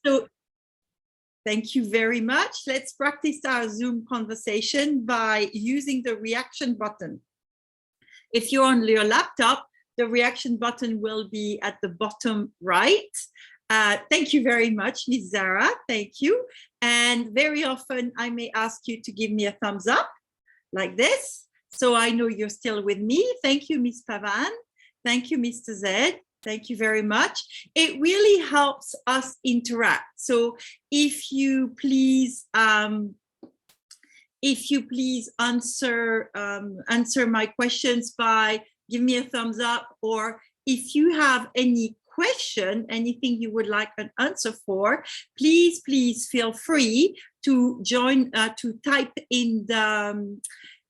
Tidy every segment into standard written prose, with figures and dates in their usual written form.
So thank you very much. Let's practice our Zoom conversation by using the reaction button. If you're on your laptop, the reaction button will be at the bottom right. Thank you very much, Ms. Zara. Thank you. And very often I may ask you to give me a thumbs up like this, so I know you're still with me. Thank you, Ms. Pavan. Thank you, Mr. Z. Thank you very much. It really helps us interact. So if you please answer my questions by give me a thumbs up, or if you have any question, anything you would like an answer for, please feel free to join, to type in the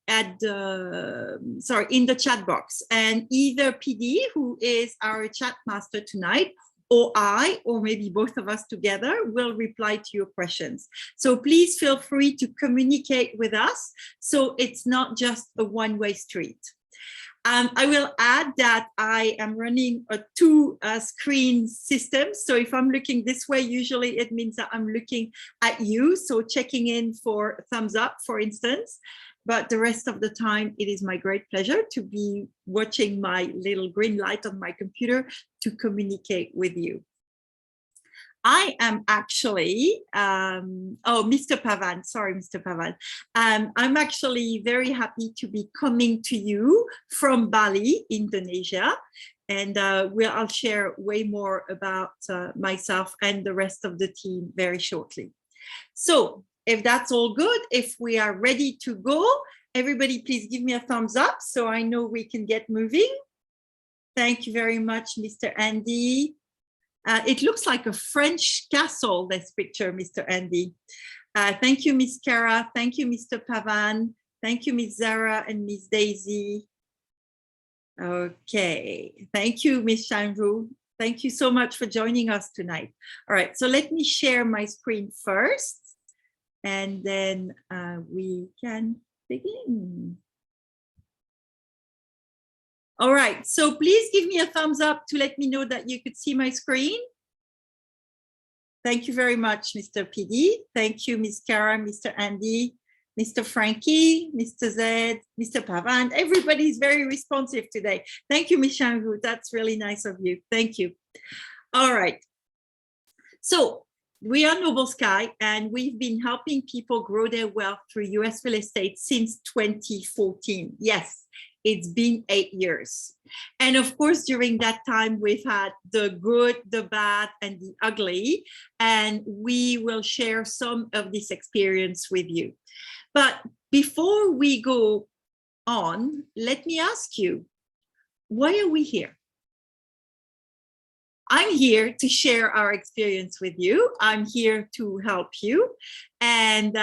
in the chat box, and either PD, who is our chat master tonight, or I, or maybe both of us together, will reply to your questions. So please feel free to communicate with us, so it's not just a one-way street. I will add that I am running a two-screen system. So if I'm looking this way, usually it means that I'm looking at you. So checking in for thumbs up, for instance. But the rest of the time, it is my great pleasure to be watching my little green light on my computer to communicate with you. I am actually, oh, Mr. Pavan, sorry, Mr. Pavan. I'm actually very happy to be coming to you from Bali, Indonesia. And I'll share way more about myself and the rest of the team very shortly. So if that's all good, if we are ready to go, everybody please give me a thumbs up so I know we can get moving. Thank you very much, Mr. Andy. It looks like a French castle, this picture, Mr. Andy. Thank you, Ms. Kara. Thank you, Mr. Pavan. Thank you, Ms. Zara and Ms. Daisy. Okay, thank you, Ms. Shanru. Thank you so much for joining us tonight. All right, so let me share my screen first, and then we can begin. All right, so please give me a thumbs up to let me know that you could see my screen. Thank you very much, Mr. PD. Thank you, Ms. Kara, Mr. Andy, Mr. Frankie, Mr. Zed, Mr. Pavan. Everybody's very responsive today. Thank you, Ms. Shangu. That's really nice of you. Thank you. All right. So we are Noble Sky, and we've been helping people grow their wealth through US real estate since 2014. Yes. It's been 8 years. And of course, during that time, we've had the good, the bad, and the ugly. And we will share some of this experience with you. But before we go on, let me ask you, why are we here? I'm here to share our experience with you. I'm here to help you. And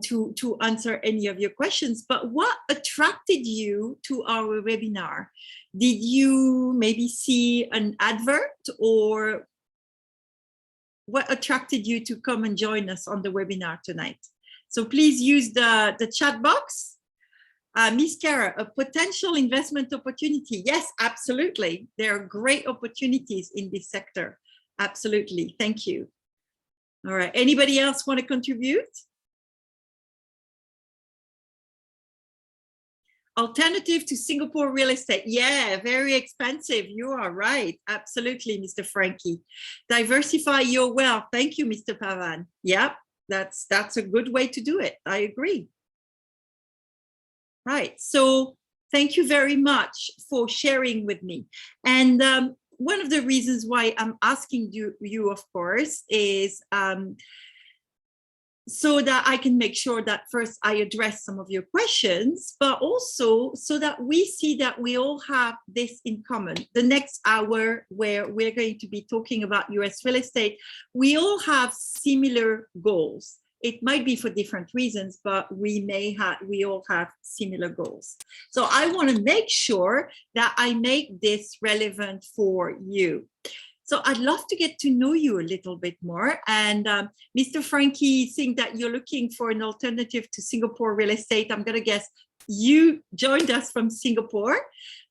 to answer any of your questions. But what attracted you to our webinar? Did you maybe see an advert, or what attracted you to come and join us on the webinar tonight? So please use the chat box. Ms. Kara, a potential investment opportunity. Yes, absolutely. There are great opportunities in this sector. Absolutely. Thank you. All right. Anybody else want to contribute? Alternative to Singapore real estate. Yeah, very expensive. You are right. Absolutely, Mr. Frankie. Diversify your wealth. Thank you, Mr. Pavan. Yeah, that's a good way to do it. I agree. Right. So thank you very much for sharing with me. And one of the reasons why I'm asking you of course, is so that I can make sure that first I address some of your questions, but also so that we see that we all have this in common. The next hour, where we're going to be talking about US real estate, we all have similar goals. It might be for different reasons, but we all have similar goals. So I want to make sure that I make this relevant for you. So I'd love to get to know you a little bit more. And Mr. Frankie, saying that you're looking for an alternative to Singapore real estate. I'm going to guess you joined us from Singapore.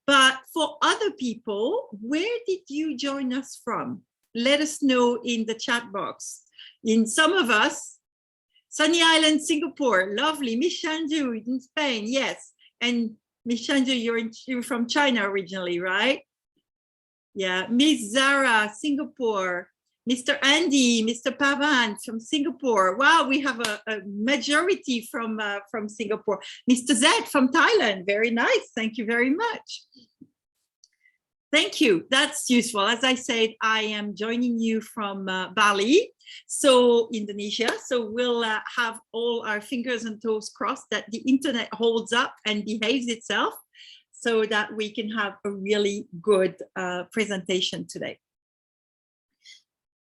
But for other people, where did you join us from? let us know in the chat box. In some of us, Sunny Island, Singapore, lovely. Miss Shanju in Spain, yes. And Miss Shanju, you're from China originally, right? Yeah, Miss Zara, Singapore. Mr. Andy, Mr. Pavan from Singapore. Wow, we have a majority from Singapore. Mr. Zed from Thailand. Very nice. Thank you very much. Thank you. That's useful. As I said, I am joining you from Bali, so Indonesia. So we'll have all our fingers and toes crossed that the internet holds up and behaves itself so that we can have a really good presentation today.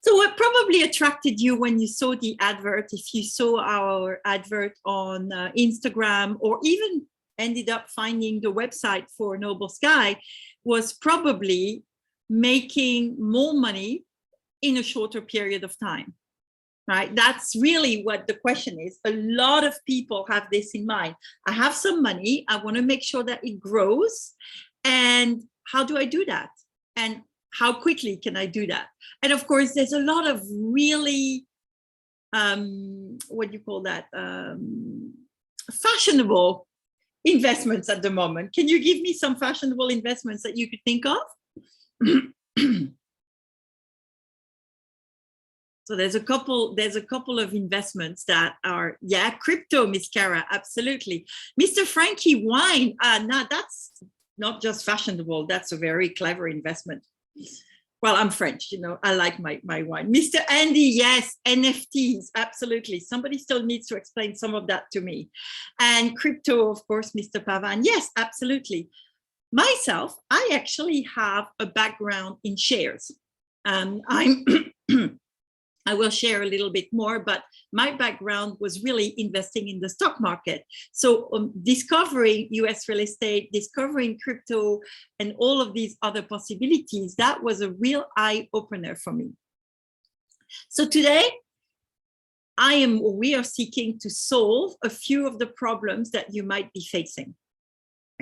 So what probably attracted you when you saw the advert, if you saw our advert on Instagram, or even ended up finding the website for Noble Sky, was probably making more money in a shorter period of time, right? That's really what the question is. A lot of people have this in mind. I have some money, I want to make sure that it grows. And how do I do that? And how quickly can I do that? And of course, there's a lot of really, what do you call that? Fashionable investments at the moment. Can you give me some fashionable investments that you could think of? So there's a couple of investments that are, yeah, crypto, Miss Cara, absolutely. Mr. Frankie Wine, now that's not just fashionable, that's a very clever investment. Well, I'm French, you know, I like my wine. Mr. Andy, yes, NFTs, absolutely. Somebody still needs to explain some of that to me. And crypto, of course, Mr. Pavan, yes, absolutely. Myself, I actually have a background in shares. I will share a little bit more, but my background was really investing in the stock market. So discovering US real estate, discovering crypto, and all of these other possibilities, that was a real eye opener for me. So today, we are seeking to solve a few of the problems that you might be facing.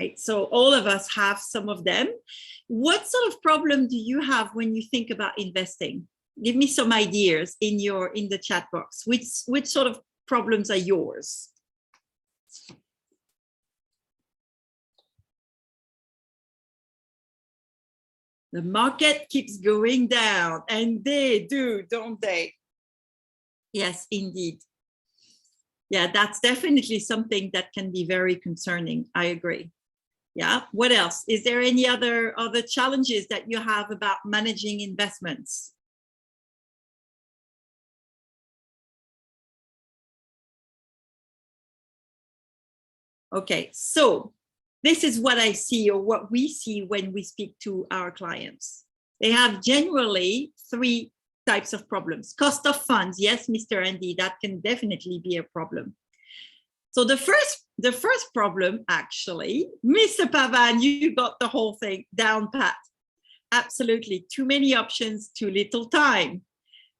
Right? So all of us have some of them. What sort of problem do you have when you think about investing? Give me some ideas in the chat box. Which sort of problems are yours? The market keeps going down, and they do, don't they? Yes, indeed. Yeah, that's definitely something that can be very concerning. I agree. Yeah, what else? Is there any other challenges that you have about managing investments? Okay, so this is what I see, or what we see when we speak to our clients. They have generally three types of problems. Cost of funds, yes, Mr. Andy, that can definitely be a problem. So the first problem, actually, Mr. Pavan, you got the whole thing down pat. Absolutely, too many options, too little time.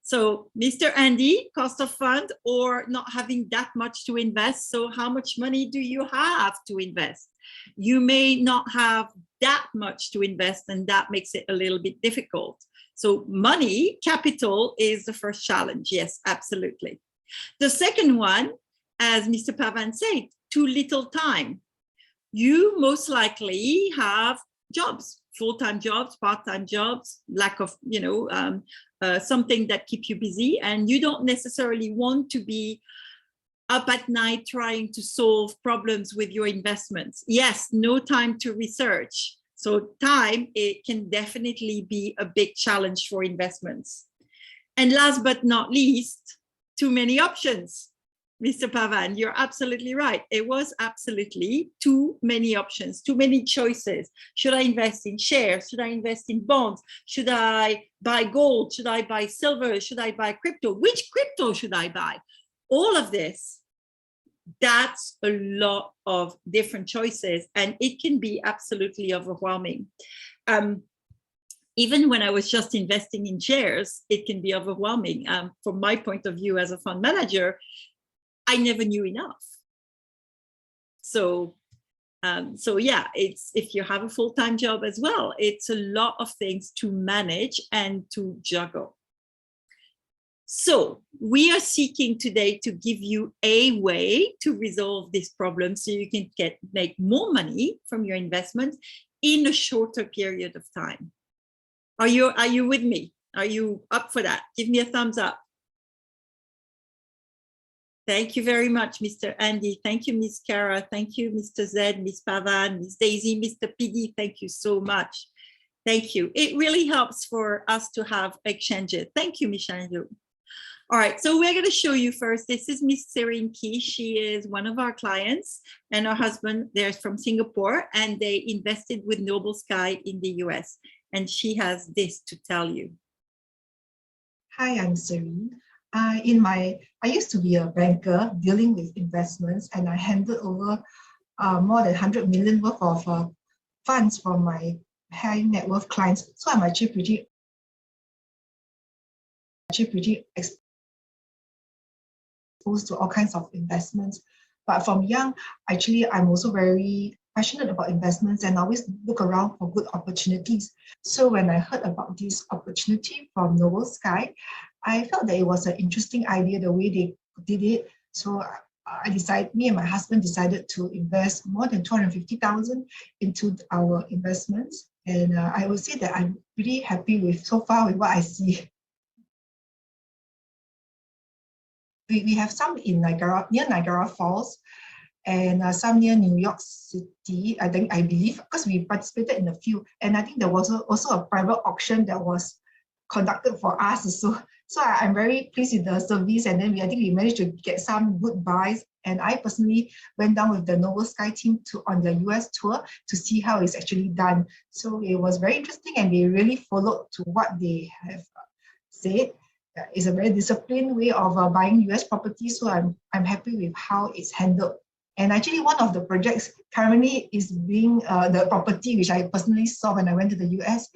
So Mr. Andy, cost of fund, or not having that much to invest. So how much money do you have to invest? You may not have that much to invest, and that makes it a little bit difficult. So money, capital is the first challenge. Yes, absolutely. The second one, as Mr. Pavan said, too little time. You most likely have jobs, full-time jobs, part-time jobs, lack of, something that keep you busy, and you don't necessarily want to be up at night trying to solve problems with your investments. Yes, no time to research. So time, it can definitely be a big challenge for investments. And last but not least, too many options. Mr. Pavan, you're absolutely right. It was absolutely too many options, too many choices. Should I invest in shares? Should I invest in bonds? Should I buy gold? Should I buy silver? Should I buy crypto? Which crypto should I buy? All of this, that's a lot of different choices, and it can be absolutely overwhelming. Even when I was just investing in shares, it can be overwhelming. From my point of view as a fund manager, I never knew enough. So So yeah, it's, if you have a full-time job as well, it's a lot of things to manage and to juggle. So we are seeking today to give you a way to resolve this problem so you can make more money from your investments in a shorter period of time. Are you with me? Are you up for that? Give me a thumbs up. Thank you very much, Mr. Andy. Thank you, Miss Kara. Thank you, Mr. Zed, Miss Pavan, Miss Daisy, Mr. PD. Thank you so much. Thank you. It really helps for us to have exchanges. Thank you, Michelle. All right, so we're going to show you first. This is Miss Serene Key. She is one of our clients, and her husband, they're from Singapore, and they invested with Noble Sky in the US. And she has this to tell you. Hi, I'm Serene. I used to be a banker dealing with investments, and I handed over more than 100 million worth of funds from my high net worth clients. So I'm actually pretty exposed to all kinds of investments. But from young, actually, I'm also very passionate about investments and always look around for good opportunities. So when I heard about this opportunity from Noble Sky, I felt that it was an interesting idea, the way they did it. So me and my husband decided to invest more than 250,000 into our investments. And I would say that I'm pretty happy with so far with what I see. We have some in near Niagara Falls, and some near New York City, I believe, because we participated in a few. And I think there was also a private auction that was conducted for us. So I'm very pleased with the service, and then I think we managed to get some good buys. And I personally went down with the Noble Sky team on the US tour to see how it's actually done. So it was very interesting, and they really followed to what they have said. It's a very disciplined way of buying US properties. So I'm happy with how it's handled. And actually, one of the projects currently is being the property which I personally saw when I went to the US.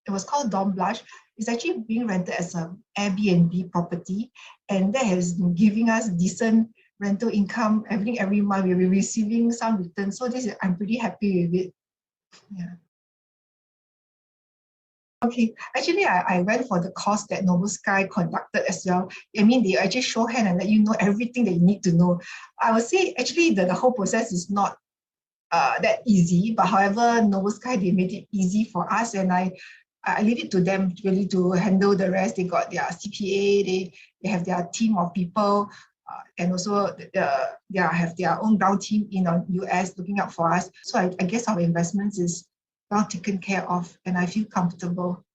It was called Dom Blush. It's actually being rented as an Airbnb property, and that has been giving us decent rental income. Every month we'll be receiving some returns. So I'm pretty happy with it. Yeah. Okay, actually, I went for the course that Noble Sky conducted as well. I mean, they actually show hand and let you know everything that you need to know. I would say actually the whole process is not that easy, but however, Noble Sky, they made it easy for us, and I leave it to them really to handle the rest. They got their CPA, they have their team of people, and also they have their own ground team in US looking out for us. So I guess our investments is well taken care of, and I feel comfortable.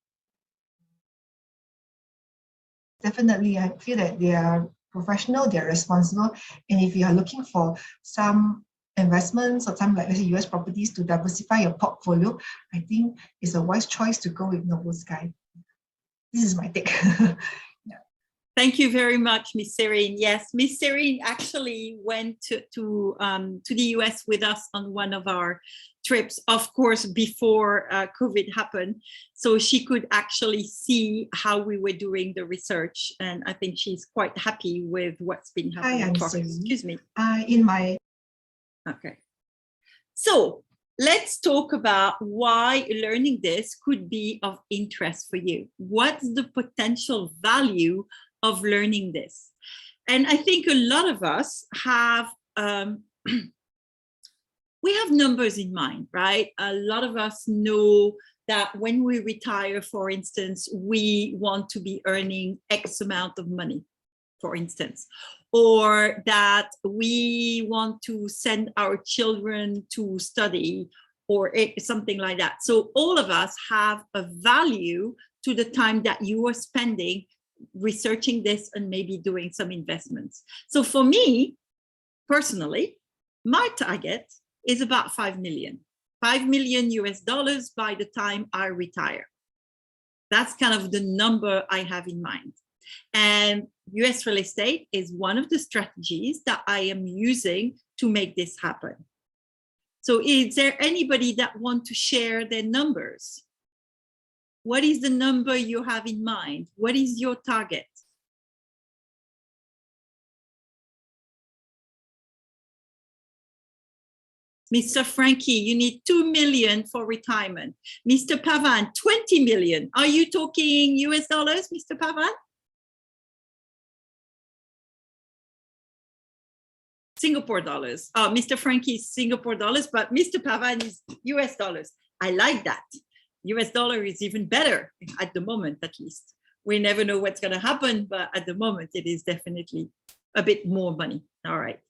Definitely, I feel that they are professional, they're responsible, and if you are looking for some investments or some, like let's say, US properties to diversify your portfolio, I think it's a wise choice to go with Noble Sky. This is my take. Yeah. Thank you very much, Miss Serene. Yes, Miss Serene actually went to the US with us on one of our trips, of course, before COVID happened. So she could actually see how we were doing the research. And I think she's quite happy with what's been happening. Hi, I'm for Serene. Excuse me. Okay. So let's talk about why learning this could be of interest for you. What's the potential value of learning this? And I think a lot of us have we have numbers in mind, right? A lot of us know that when we retire, for instance, we want to be earning X amount of money, for instance, or that we want to send our children to study or something like that. So all of us have a value to the time that you are spending researching this and maybe doing some investments. So for me, personally, my target is about 5 million US dollars by the time I retire. That's kind of the number I have in mind. And US real estate is one of the strategies that I am using to make this happen. So is there anybody that want to share their numbers? What is the number you have in mind? What is your target? Mr. Frankie, you need 2 million for retirement. Mr. Pavan, 20 million. Are you talking US dollars, Mr. Pavan? Singapore dollars. Mr. Frankie is Singapore dollars, but Mr. Pavan is US dollars. I like that. US dollar is even better at the moment, at least. We never know what's going to happen, but at the moment, it is definitely a bit more money. All right.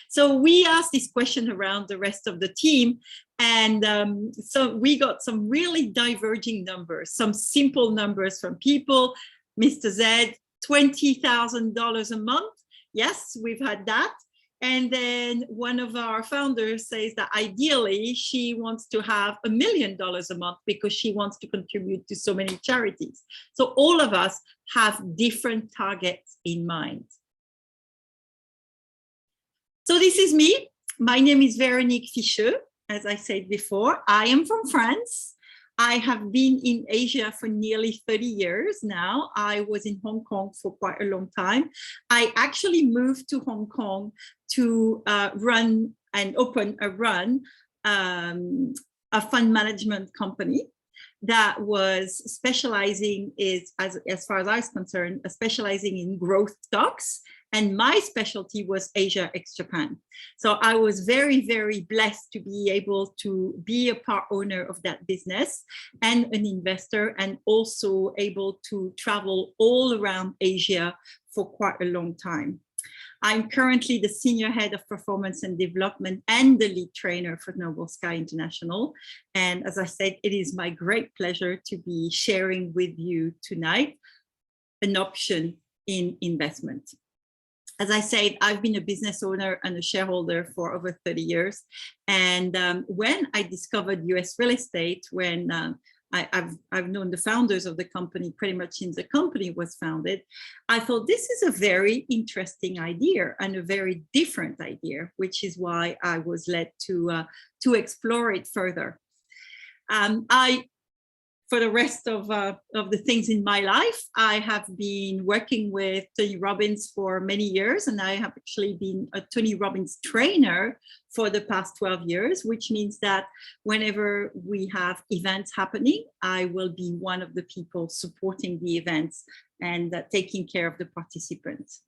So we asked this question around the rest of the team, and so we got some really diverging numbers, some simple numbers from people. Mr. Z, $20,000 a month. Yes, we've had that. And then one of our founders says that ideally she wants to have $1 million a month because she wants to contribute to so many charities. So all of us have different targets in mind. So this is me. My name is Véronique Ficheux. As I said before, I am from France. I have been in Asia for nearly 30 years now. I was in Hong Kong for quite a long time. I actually moved to Hong Kong to run and open a fund management company that was specializing as far as I was concerned, specializing in growth stocks. And my specialty was Asia ex-Japan. So I was very, very blessed to be able to be a part owner of that business and an investor, and also able to travel all around Asia for quite a long time. I'm currently the senior head of performance and development and the lead trainer for Noble Sky International. And as I said, it is my great pleasure to be sharing with you tonight an option in investment. As I said, I've been a business owner and a shareholder for over 30 years. And when I discovered US real estate, when I've known the founders of the company pretty much since the company was founded, I thought this is a very interesting idea and a very different idea, which is why I was led to explore it further. For the rest of the things in my life, I have been working with Tony Robbins for many years, and I have actually been a Tony Robbins trainer for the past 12 years, which means that whenever we have events happening, I will be one of the people supporting the events and taking care of the participants.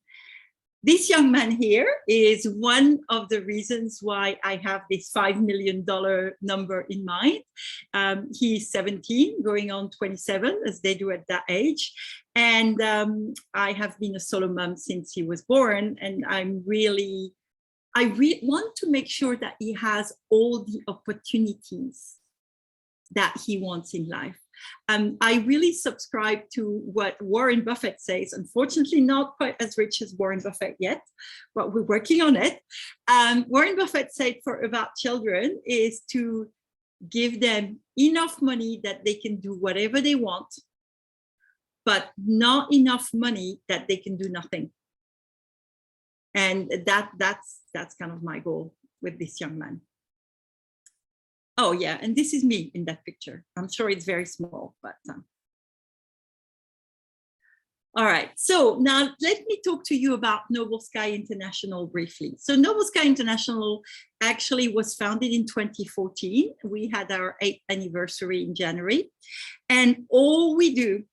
This young man here is one of the reasons why I have this $5 million number in mind. He's 17, going on 27, as they do at that age. And I have been a solo mom since he was born. And I really want to make sure that he has all the opportunities that he wants in life. I really subscribe to what Warren Buffett says. Unfortunately, not quite as rich as Warren Buffett yet, but we're working on it. Warren Buffett said about children is to give them enough money that they can do whatever they want, but not enough money that they can do nothing. And that's kind of my goal with this young man. Oh yeah, and this is me in that picture. I'm sure it's very small, but all right. So now let me talk to you about Noble Sky International briefly. So Noble Sky International actually was founded in 2014. We had our 8th anniversary in January, and all we do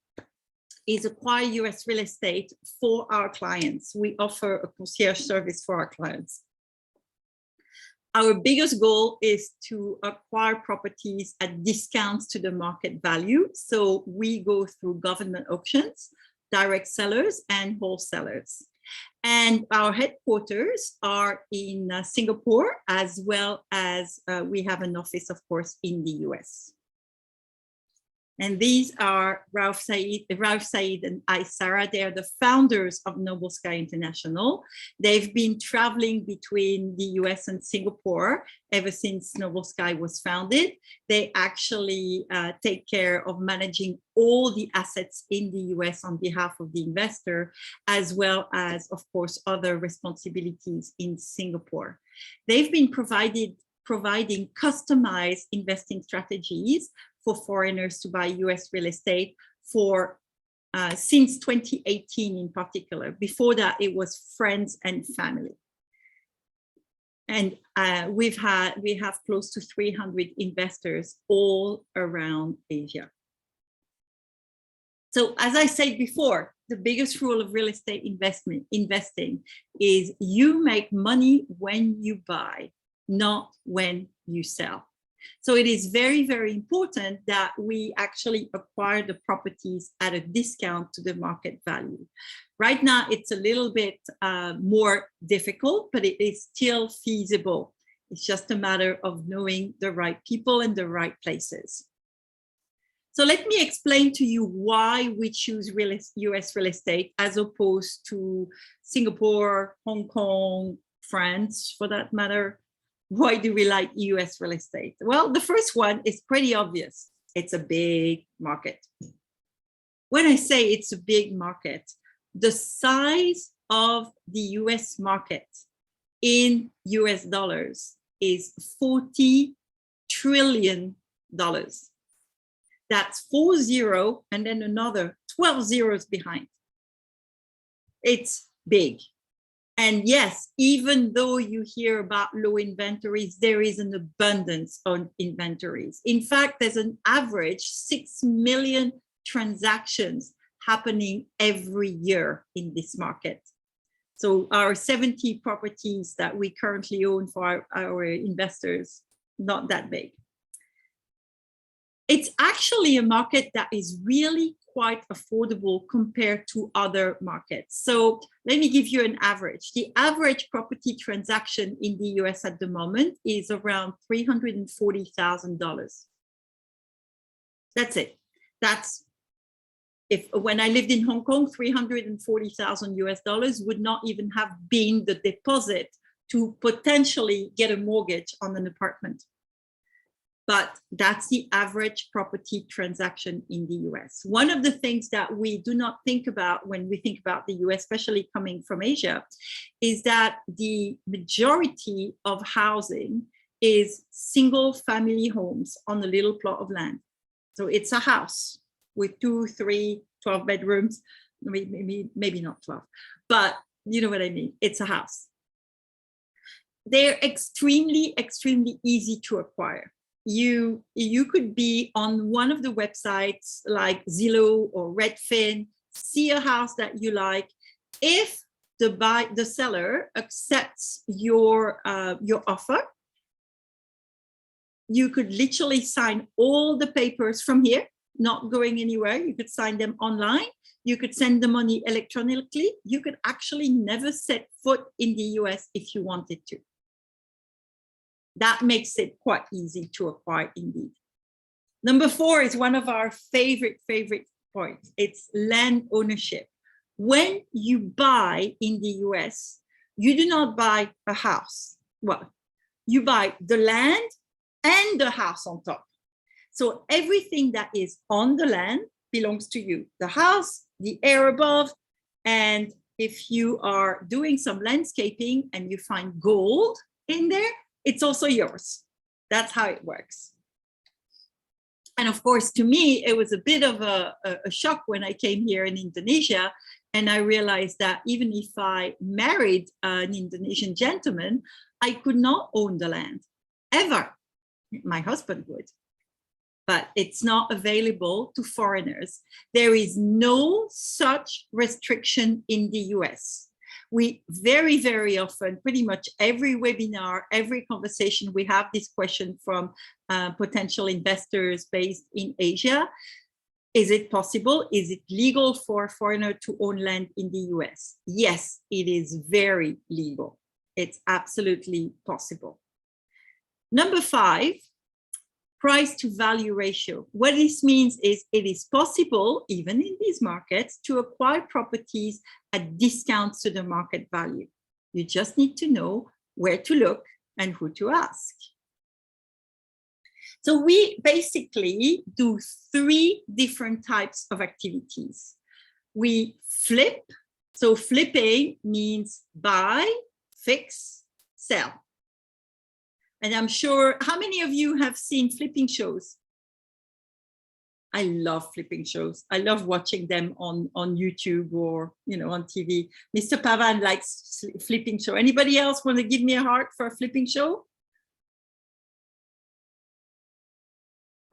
is acquire US real estate for our clients. We offer a concierge service for our clients. Our biggest goal is to acquire properties at discounts to the market value. So we go through government auctions, direct sellers, and wholesalers. And our headquarters are in Singapore, as well as we have an office, of course, in the US. And these are Rauf Said and Aysara. They are the founders of Noble Sky International. They've been traveling between the US and Singapore ever since Noble Sky was founded. They actually take care of managing all the assets in the US on behalf of the investor, as well as, of course, other responsibilities in Singapore. They've been providing customized investing strategies for foreigners to buy US real estate for since 2018 in particular. Before that, it was friends and family. And we have close to 300 investors all around Asia. So as I said before, the biggest rule of real estate investing is you make money when you buy, not when you sell. So it is very, very important that we actually acquire the properties at a discount to the market value. Right now, it's a little bit more difficult, but it is still feasible. It's just a matter of knowing the right people and the right places. So let me explain to you why we choose US real estate as opposed to Singapore, Hong Kong, France, for that matter. Why do we like US real estate? Well, the first one is pretty obvious. It's a big market. When I say it's a big market, the size of the US market in US dollars is $40 trillion. That's 40 and then another 12 zeros behind. It's big. And yes, even though you hear about low inventories, there is an abundance of inventories. In fact, there's an average 6 million transactions happening every year in this market. So our 70 properties that we currently own for our investors, not that big. It's actually a market that is really quite affordable compared to other markets. So let me give you an average. The average property transaction in the US at the moment is around $340,000. That's it. That's when I lived in Hong Kong, 340,000 US dollars would not even have been the deposit to potentially get a mortgage on an apartment. But that's the average property transaction in the US. One of the things that we do not think about when we think about the US, especially coming from Asia, is that the majority of housing is single family homes on a little plot of land. So it's a house with 2, 3, 12 bedrooms, maybe not 12, but you know what I mean, it's a house. They're extremely, extremely easy to acquire. You could be on one of the websites like Zillow or Redfin, see a house that you like. If the seller accepts your offer, you could literally sign all the papers from here, not going anywhere. You could sign them online. You could send the money electronically. You could actually never set foot in the US if you wanted to. That makes it quite easy to acquire indeed. Number 4 is one of our favorite points. It's land ownership. When you buy in the US, you do not buy a house. Well, you buy the land and the house on top. So everything that is on the land belongs to you. The house, the air above, and if you are doing some landscaping and you find gold in there, it's also yours. That's how it works. And of course, to me, it was a bit of a shock when I came here in Indonesia and I realized that even if I married an Indonesian gentleman, I could not own the land, ever. My husband would. But it's not available to foreigners. There is no such restriction in the US. We very, very often, pretty much every webinar, every conversation, we have this question from potential investors based in Asia. Is it possible? Is it legal for a foreigner to own land in the US? Yes, it is very legal. It's absolutely possible. Number 5, price to value ratio. What this means is it is possible, even in these markets, to acquire properties at discounts to the market value. You just need to know where to look and who to ask. So we basically do 3 different types of activities. We flip. So flipping means buy, fix, sell. And I'm sure, how many of you have seen flipping shows? I love flipping shows. I love watching them on YouTube or, you know, on TV. Mr. Pavan likes flipping show. Anybody else want to give me a heart for a flipping show?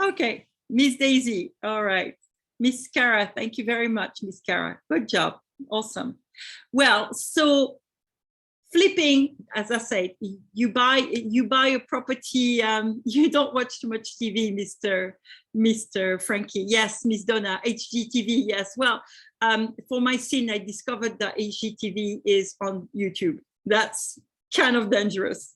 Okay, Miss Daisy. All right. Miss Cara, thank you very much, Miss Cara. Good job. Awesome. Well, so flipping, as I said, you buy a property. You don't watch too much TV, Mr. Frankie. Yes, Miss Donna, HGTV. Yes. Well, for my sin, I discovered that HGTV is on YouTube. That's kind of dangerous.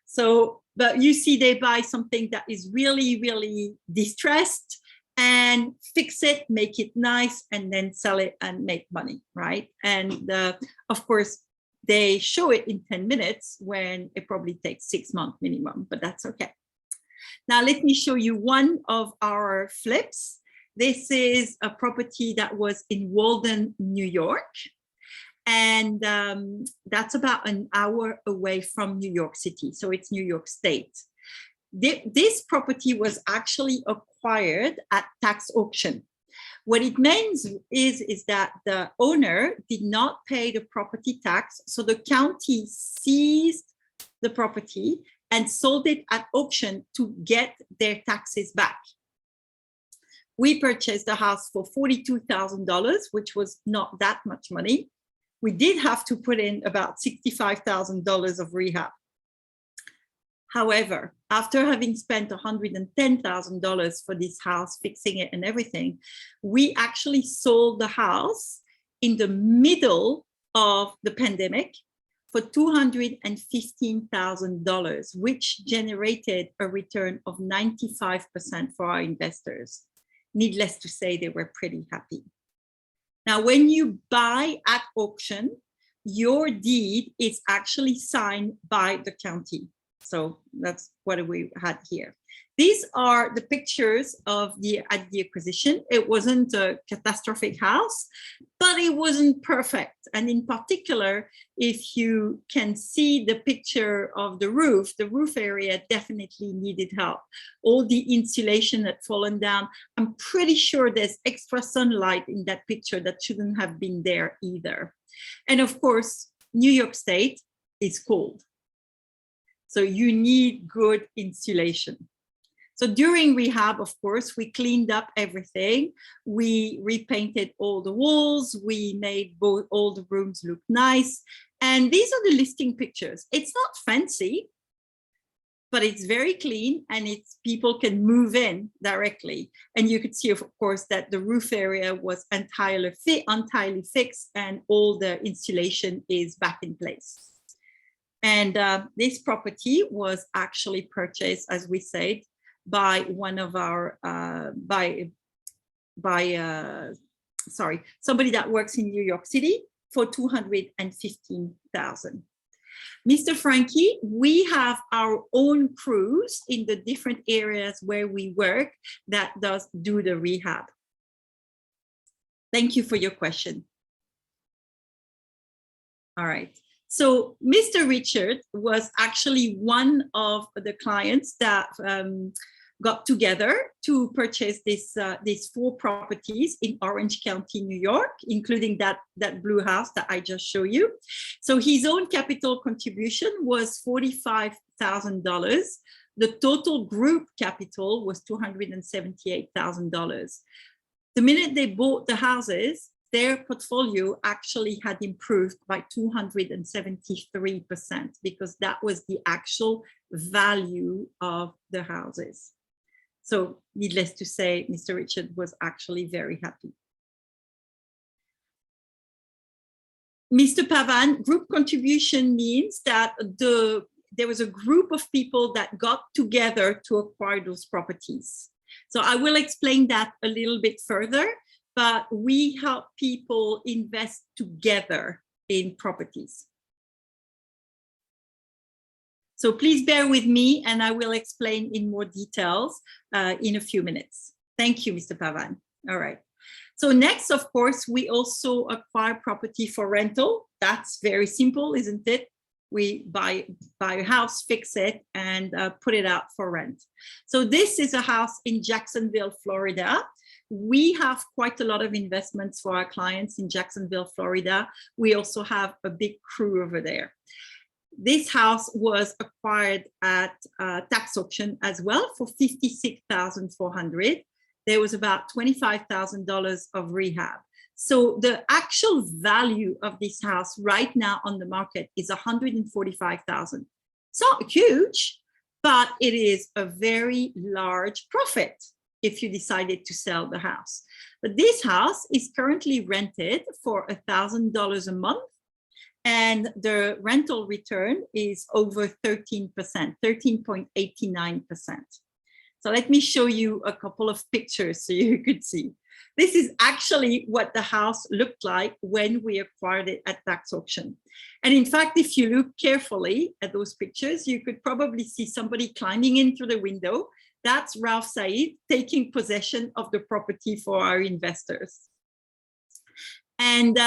So, but you see, they buy something that is really, really distressed and fix it, make it nice, and then sell it and make money, right? And of course, they show it in 10 minutes when it probably takes 6 months minimum, but that's okay. Now, let me show you one of our flips. This is a property that was in Walden, New York. And that's about an hour away from New York City. So it's New York State. This property was actually acquired at tax auction. What it means is that the owner did not pay the property tax. So the county seized the property and sold it at auction to get their taxes back. We purchased the house for $42,000, which was not that much money. We did have to put in about $65,000 of rehab. However, after having spent $110,000 for this house, fixing it and everything, we actually sold the house in the middle of the pandemic for $215,000, which generated a return of 95% for our investors. Needless to say, they were pretty happy. Now, when you buy at auction, your deed is actually signed by the county. So that's what we had here. These are the pictures of at the acquisition. It wasn't a catastrophic house, but it wasn't perfect. And in particular, if you can see the picture of the roof area definitely needed help. All the insulation had fallen down. I'm pretty sure there's extra sunlight in that picture that shouldn't have been there either. And of course, New York State is cold. So you need good insulation. So during rehab, of course, we cleaned up everything. We repainted all the walls. We made all the rooms look nice. And these are the listing pictures. It's not fancy, but it's very clean and people can move in directly. And you could see, of course, that the roof area was entirely fixed and all the insulation is back in place. And this property was actually purchased, as we said, by one of our, somebody that works in New York City for $215,000. Mr. Frankie, we have our own crews in the different areas where we work that do the rehab. Thank you for your question. All right. So Mr. Richard was actually one of the clients that got together to purchase these 4 properties in Orange County, New York, including that blue house that I just showed you. So his own capital contribution was $45,000. The total group capital was $278,000. The minute they bought the houses, their portfolio actually had improved by 273% because that was the actual value of the houses. So needless to say, Mr. Richard was actually very happy. Mr. Pavan, group contribution means that there was a group of people that got together to acquire those properties. So I will explain that a little bit further, but we help people invest together in properties. So please bear with me and I will explain in more details in a few minutes. Thank you, Mr. Pavan. All right. So next, of course, we also acquire property for rental. That's very simple, isn't it? We buy a house, fix it, and put it out for rent. So this is a house in Jacksonville, Florida. We have quite a lot of investments for our clients in Jacksonville, Florida. We also have a big crew over there. This house was acquired at tax auction as well for $56,400. There was about $25,000 of rehab. So the actual value of this house right now on the market is $145,000. It's not huge, but it is a very large profit if you decided to sell the house. But this house is currently rented for $1,000 a month, and the rental return is over 13%, 13.89%. So let me show you a couple of pictures so you could see. This is actually what the house looked like when we acquired it at tax auction. And in fact, if you look carefully at those pictures, you could probably see somebody climbing in through the window. That's Ralph Said taking possession of the property for our investors. And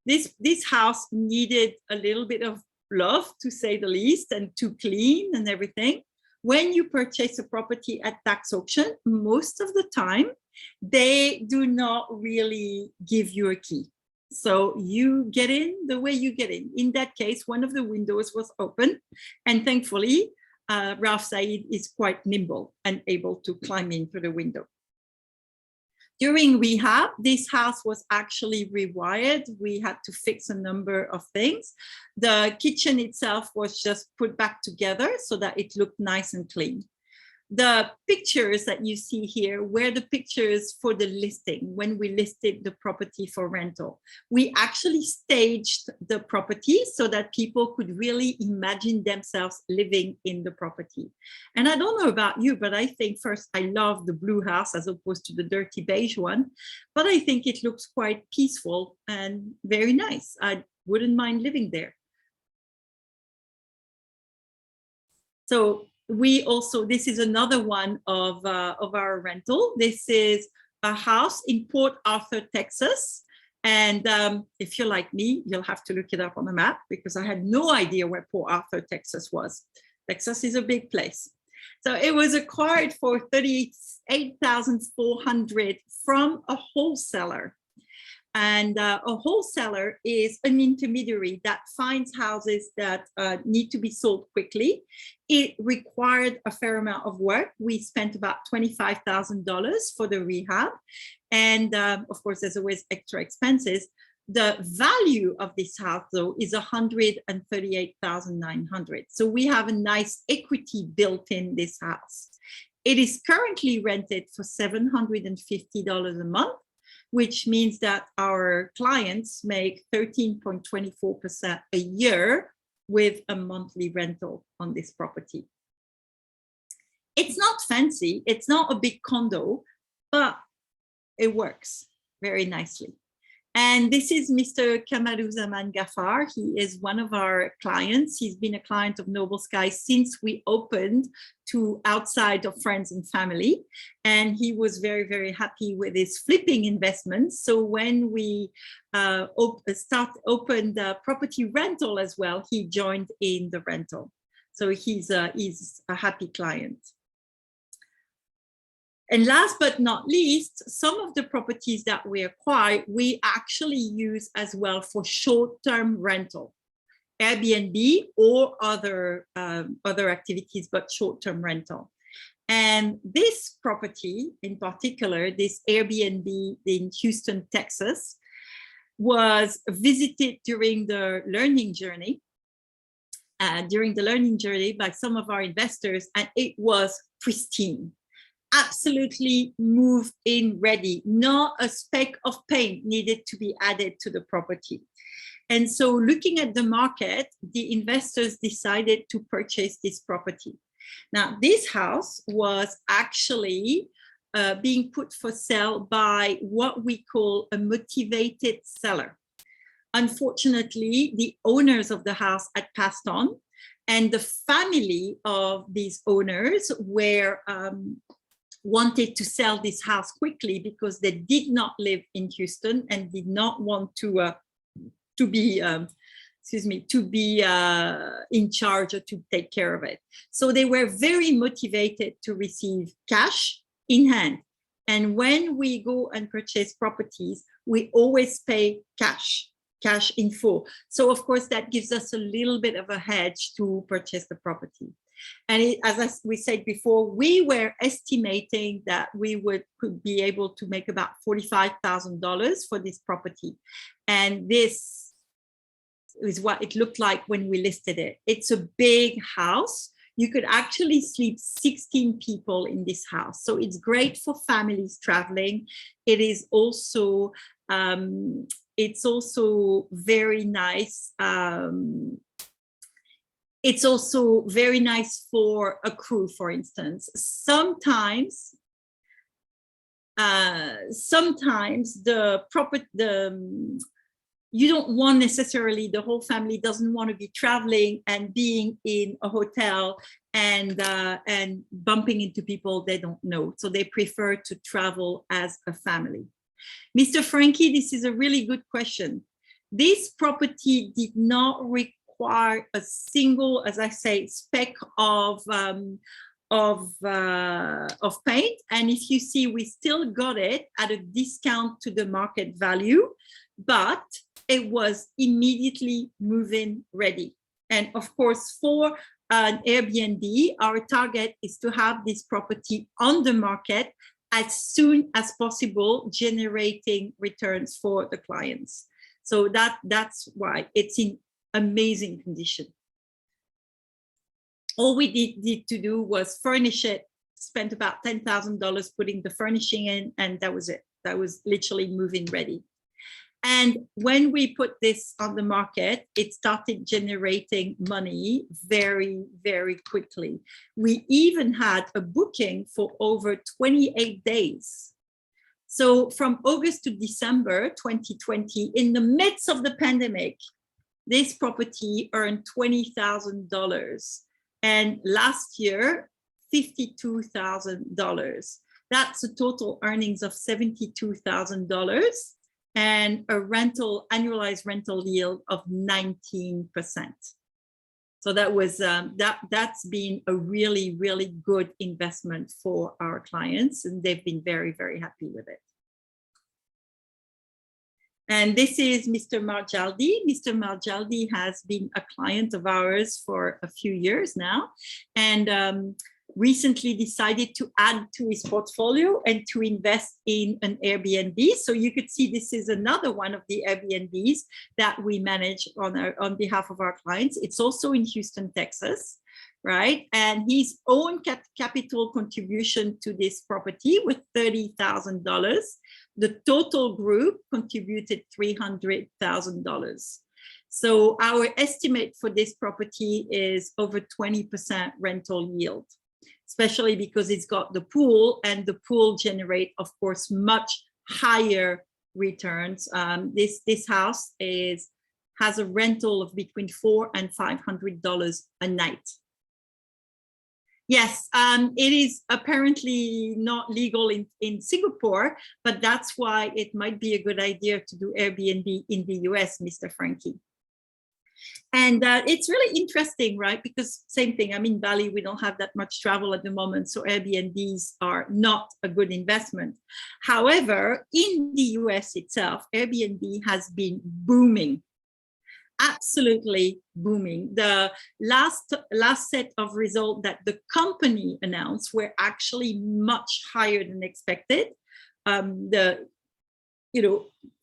this house needed a little bit of love, to say the least, and to clean and everything. When you purchase a property at tax auction, most of the time, they do not really give you a key. So you get in the way you get in. In that case, one of the windows was open, and thankfully, Ralph Said is quite nimble and able to climb in through the window. During rehab, this house was actually rewired. We had to fix a number of things. The kitchen itself was just put back together so that it looked nice and clean. The pictures that you see here were the pictures for the listing when we listed the property for rental. We actually staged the property so that people could really imagine themselves living in the property. And I don't know about you, but I think first I love the blue house as opposed to the dirty beige one, but I think it looks quite peaceful and very nice. I wouldn't mind living there. So we also, this is another one of our rental. This is a house in Port Arthur, Texas. And if you're like me, you'll have to look it up on the map because I had no idea where Port Arthur, Texas was. Texas is a big place. So it was acquired for $38,400 from a wholesaler. And a wholesaler is an intermediary that finds houses that need to be sold quickly. It required a fair amount of work. We spent about $25,000 for the rehab. And of course, there's always extra expenses. The value of this house, though, is $138,900. So we have a nice equity built in this house. It is currently rented for $750 a month, which means that our clients make 13.24% a year with a monthly rental on this property. It's not fancy, it's not a big condo, but it works very nicely. And this is Mr. Kamaluzzaman Ghaffar. He is one of our clients. He's been a client of Noble Sky since we opened to outside of friends and family. And he was very, very happy with his flipping investments. So when we opened the property rental as well, he joined in the rental. So he's a happy client. And last but not least, some of the properties that we acquire, we actually use as well for short-term rental, Airbnb or other activities, but short-term rental. And this property in particular, this Airbnb in Houston, Texas, was visited during the learning journey by some of our investors, and it was pristine. Absolutely move-in ready. Not a speck of paint needed to be added to the property. And so looking at the market, the investors decided to purchase this property. Now, this house was actually being put for sale by what we call a motivated seller. Unfortunately, the owners of the house had passed on, and the family of these owners were wanted to sell this house quickly because they did not live in Houston and did not want to be in charge or to take care of it. So they were very motivated to receive cash in hand And when we go and purchase properties, we always pay cash in full. So of course, that gives us a little bit of a hedge to purchase the property. And we said before, we were estimating that we could be able to make about $45,000 for this property. And this is what it looked like when we listed it. It's a big house. You could actually sleep 16 people in this house. So it's great for families traveling. It is also, it's also very nice. It's also very nice for a crew, for instance. Sometimes you don't want necessarily, the whole family doesn't want to be traveling and being in a hotel and bumping into people they don't know. So they prefer to travel as a family. Mr. Frankie, this is a really good question. This property did not require a single, as I say, speck of paint. And if you see, we still got it at a discount to the market value, but it was immediately move-in ready. And of course, for an Airbnb, our target is to have this property on the market as soon as possible, generating returns for the clients. So that's why it's in amazing condition. All we did to do was furnish it, spent about $10,000 putting the furnishing in, and that was it. That was literally move-in ready. And when we put this on the market, it started generating money very, very quickly. We even had a booking for over 28 days. So from August to December 2020, in the midst of the pandemic, this property earned $20,000. And last year, $52,000. That's a total earnings of $72,000 and a annualized rental yield of 19%. So that was that's been a really, really good investment for our clients, and they've been very, very happy with it. And this is Mr. Marjaldi. Mr. Marjaldi has been a client of ours for a few years now, and recently decided to add to his portfolio and to invest in an Airbnb. So you could see this is another one of the Airbnbs that we manage on behalf of our clients. It's also in Houston, Texas, right? And his own capital contribution to this property was $30,000. The total group contributed $300,000. So our estimate for this property is over 20% rental yield, especially because it's got the pool, and the pool generate, of course, much higher returns. This house has a rental of between $400 and $500 a night. Yes, it is apparently not legal in Singapore, but that's why it might be a good idea to do Airbnb in the US, Mr. Frankie. And it's really interesting, right? Because same thing, I'm in Bali, we don't have that much travel at the moment, so Airbnbs are not a good investment. However, in the US itself, Airbnb has been booming. Absolutely booming. The last set of results that the company announced were actually much higher than expected.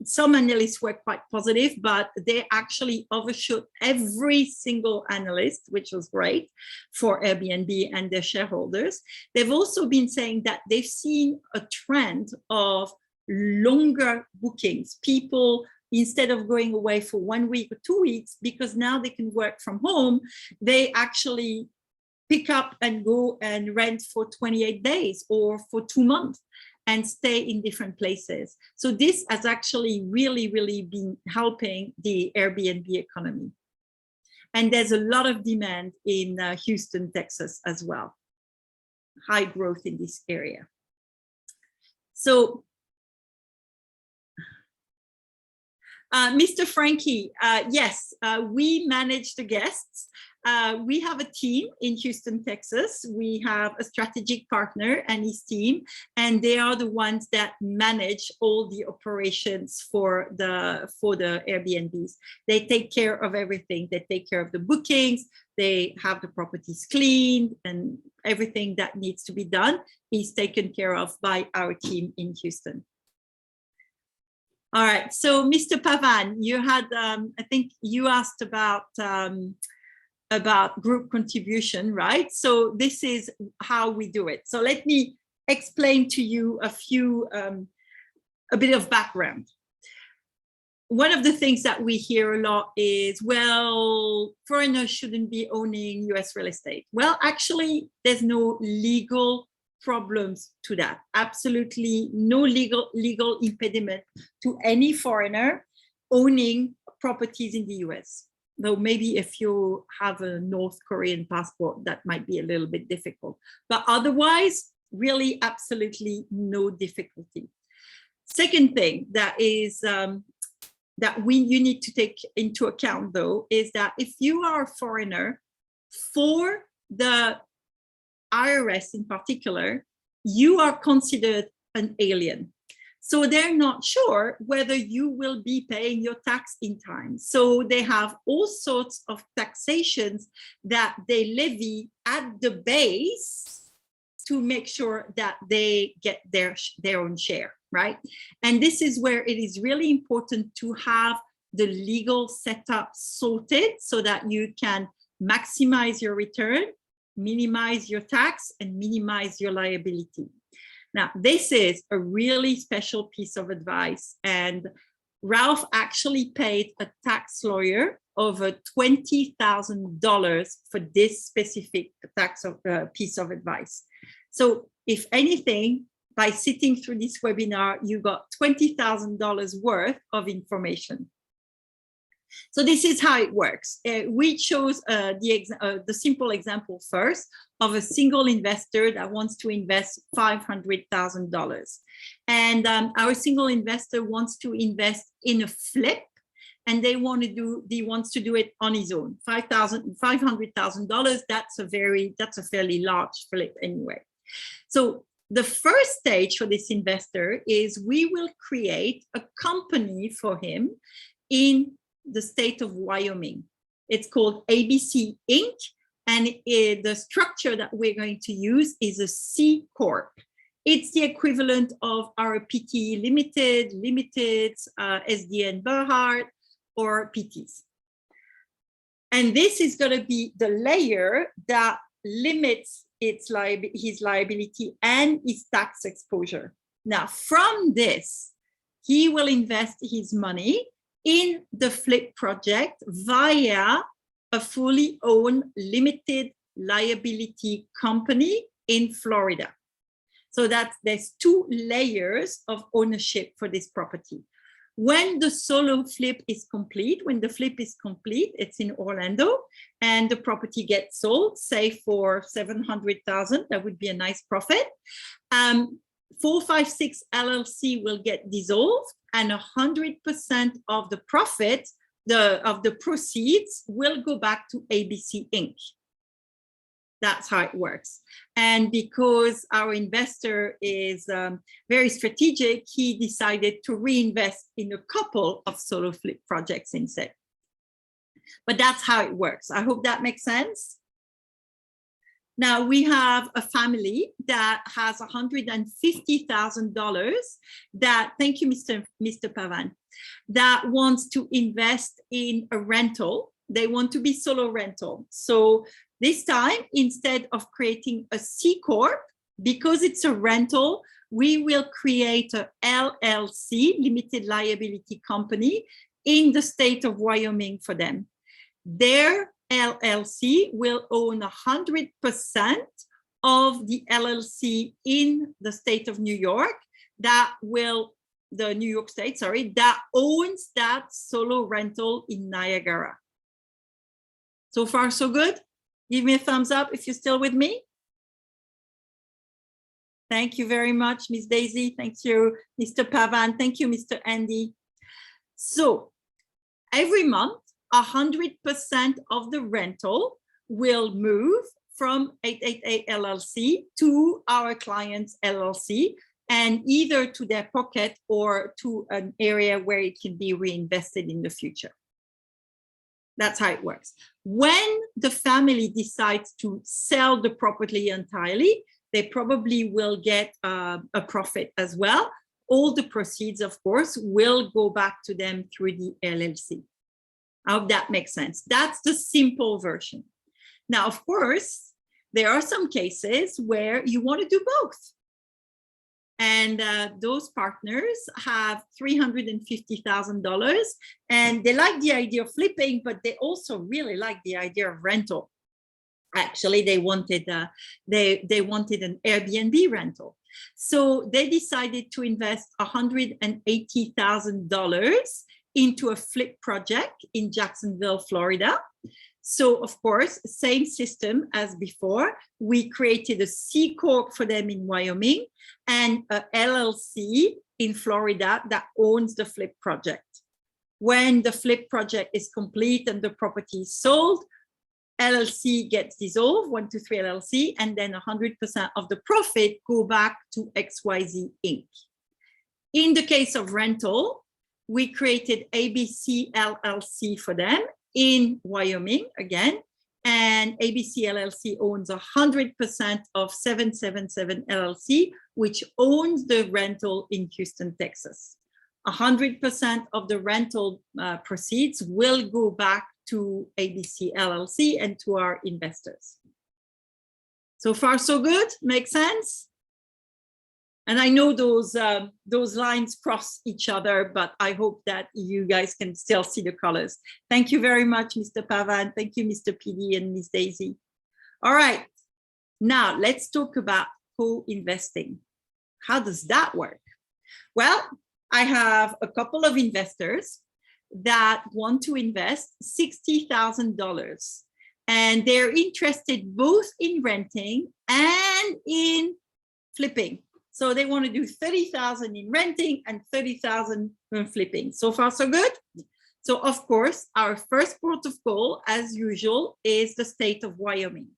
Some analysts were quite positive, but they actually overshot every single analyst, which was great for Airbnb and their shareholders. They've also been saying that they've seen a trend of longer bookings. People, instead of going away for 1 week or 2 weeks, because now they can work from home, they actually pick up and go and rent for 28 days or for 2 months and stay in different places. So this has actually really, really been helping the Airbnb economy. And there's a lot of demand in Houston, Texas as well. High growth in this area. So Mr. Frankie, yes, we manage the guests. We have a team in Houston, Texas. We have a strategic partner and his team, and they are the ones that manage all the operations for the Airbnbs. They take care of everything. They take care of the bookings. They have the properties cleaned, and everything that needs to be done is taken care of by our team in Houston. All right, so Mr. Pavan, you had, I think you asked about group contribution, right? So this is how we do it. So let me explain to you a bit of background. One of the things that we hear a lot is, well, foreigners shouldn't be owning US real estate. Well, actually, there's no legal problems to that. Absolutely no legal impediment to any foreigner owning properties in the US. Though maybe if you have a North Korean passport, that might be a little bit difficult. But otherwise, really absolutely no difficulty. Second thing that is that you need to take into account, though, is that if you are a foreigner, for the IRS in particular, you are considered an alien. So they're not sure whether you will be paying your tax in time. So they have all sorts of taxations that they levy at the base to make sure that they get their own share, right? And this is where it is really important to have the legal setup sorted so that you can maximize your return, minimize your tax, and minimize your liability. Now, this is a really special piece of advice, and Ralph actually paid a tax lawyer over $20,000 for this specific piece of advice. So if anything, by sitting through this webinar, you got $20,000 worth of information. So this is how it works. We chose the simple example first of a single investor that wants to invest $500,000. And our single investor wants to invest in a flip, and he wants to do it on his own. $500,000, that's a fairly large flip anyway. So the first stage for this investor is we will create a company for him in the state of Wyoming. It's called ABC Inc. And the structure that we're going to use is a C Corp. It's the equivalent of our PTE Limited, SDN Berhard, or PTs. And this is going to be the layer that limits his liability and his tax exposure. Now, from this, he will invest his money in the flip project via a fully owned limited liability company in Florida. So there's two layers of ownership for this property. When the solo flip is complete, it's in Orlando, and the property gets sold, say for $700,000, that would be a nice profit. 456 LLC will get dissolved, and 100% of the profit, of the proceeds, will go back to ABC Inc. That's how it works. And because our investor is very strategic, he decided to reinvest in a couple of solo flip projects instead. But that's how it works. I hope that makes sense. Now we have a family that has $150,000 that, thank you, Mr. Pavan, that wants to invest in a rental. They want to be solo rental. So this time, instead of creating a C Corp, because it's a rental, we will create a LLC, limited liability company, in the state of Wyoming for them. Their LLC will own 100% of the LLC in the state of New York, that owns that solo rental in Niagara. So far, so good? Give me a thumbs up if you're still with me. Thank you very much, Ms. Daisy. Thank you, Mr. Pavan. Thank you, Mr. Andy. So every month, 100% of the rental will move from 888 LLC to our client's LLC, and either to their pocket or to an area where it can be reinvested in the future. That's how it works. When the family decides to sell the property entirely, they probably will get a profit as well. All the proceeds, of course, will go back to them through the LLC. I hope that makes sense. That's the simple version. Now, of course, there are some cases where you want to do both. And those partners have $350,000, and they like the idea of flipping, but they also really like the idea of rental. Actually, they wanted an Airbnb rental. So they decided to invest $180,000 into a flip project in Jacksonville, Florida. So, of course, same system as before. We created a C Corp for them in Wyoming and a LLC in Florida that owns the flip project. When the flip project is complete and the property is sold, LLC gets dissolved, 123 LLC, and then 100% of the profit go back to XYZ Inc. In the case of rental, we created ABC LLC for them in Wyoming again, and ABC LLC owns 100% of 777 LLC, which owns the rental in Houston, Texas. 100% of the rental proceeds will go back to ABC LLC and to our investors. So far, so good. Makes sense? And I know those lines cross each other, but I hope that you guys can still see the colors. Thank you very much, Mr. Pavan. Thank you, Mr. PD and Ms. Daisy. All right, now let's talk about co-investing. How does that work? Well, I have a couple of investors that want to invest $60,000, and they're interested both in renting and in flipping. So they want to do 30,000 in renting and 30,000 in flipping. So far, so good. So of course, our first port of call, as usual, is the state of Wyoming.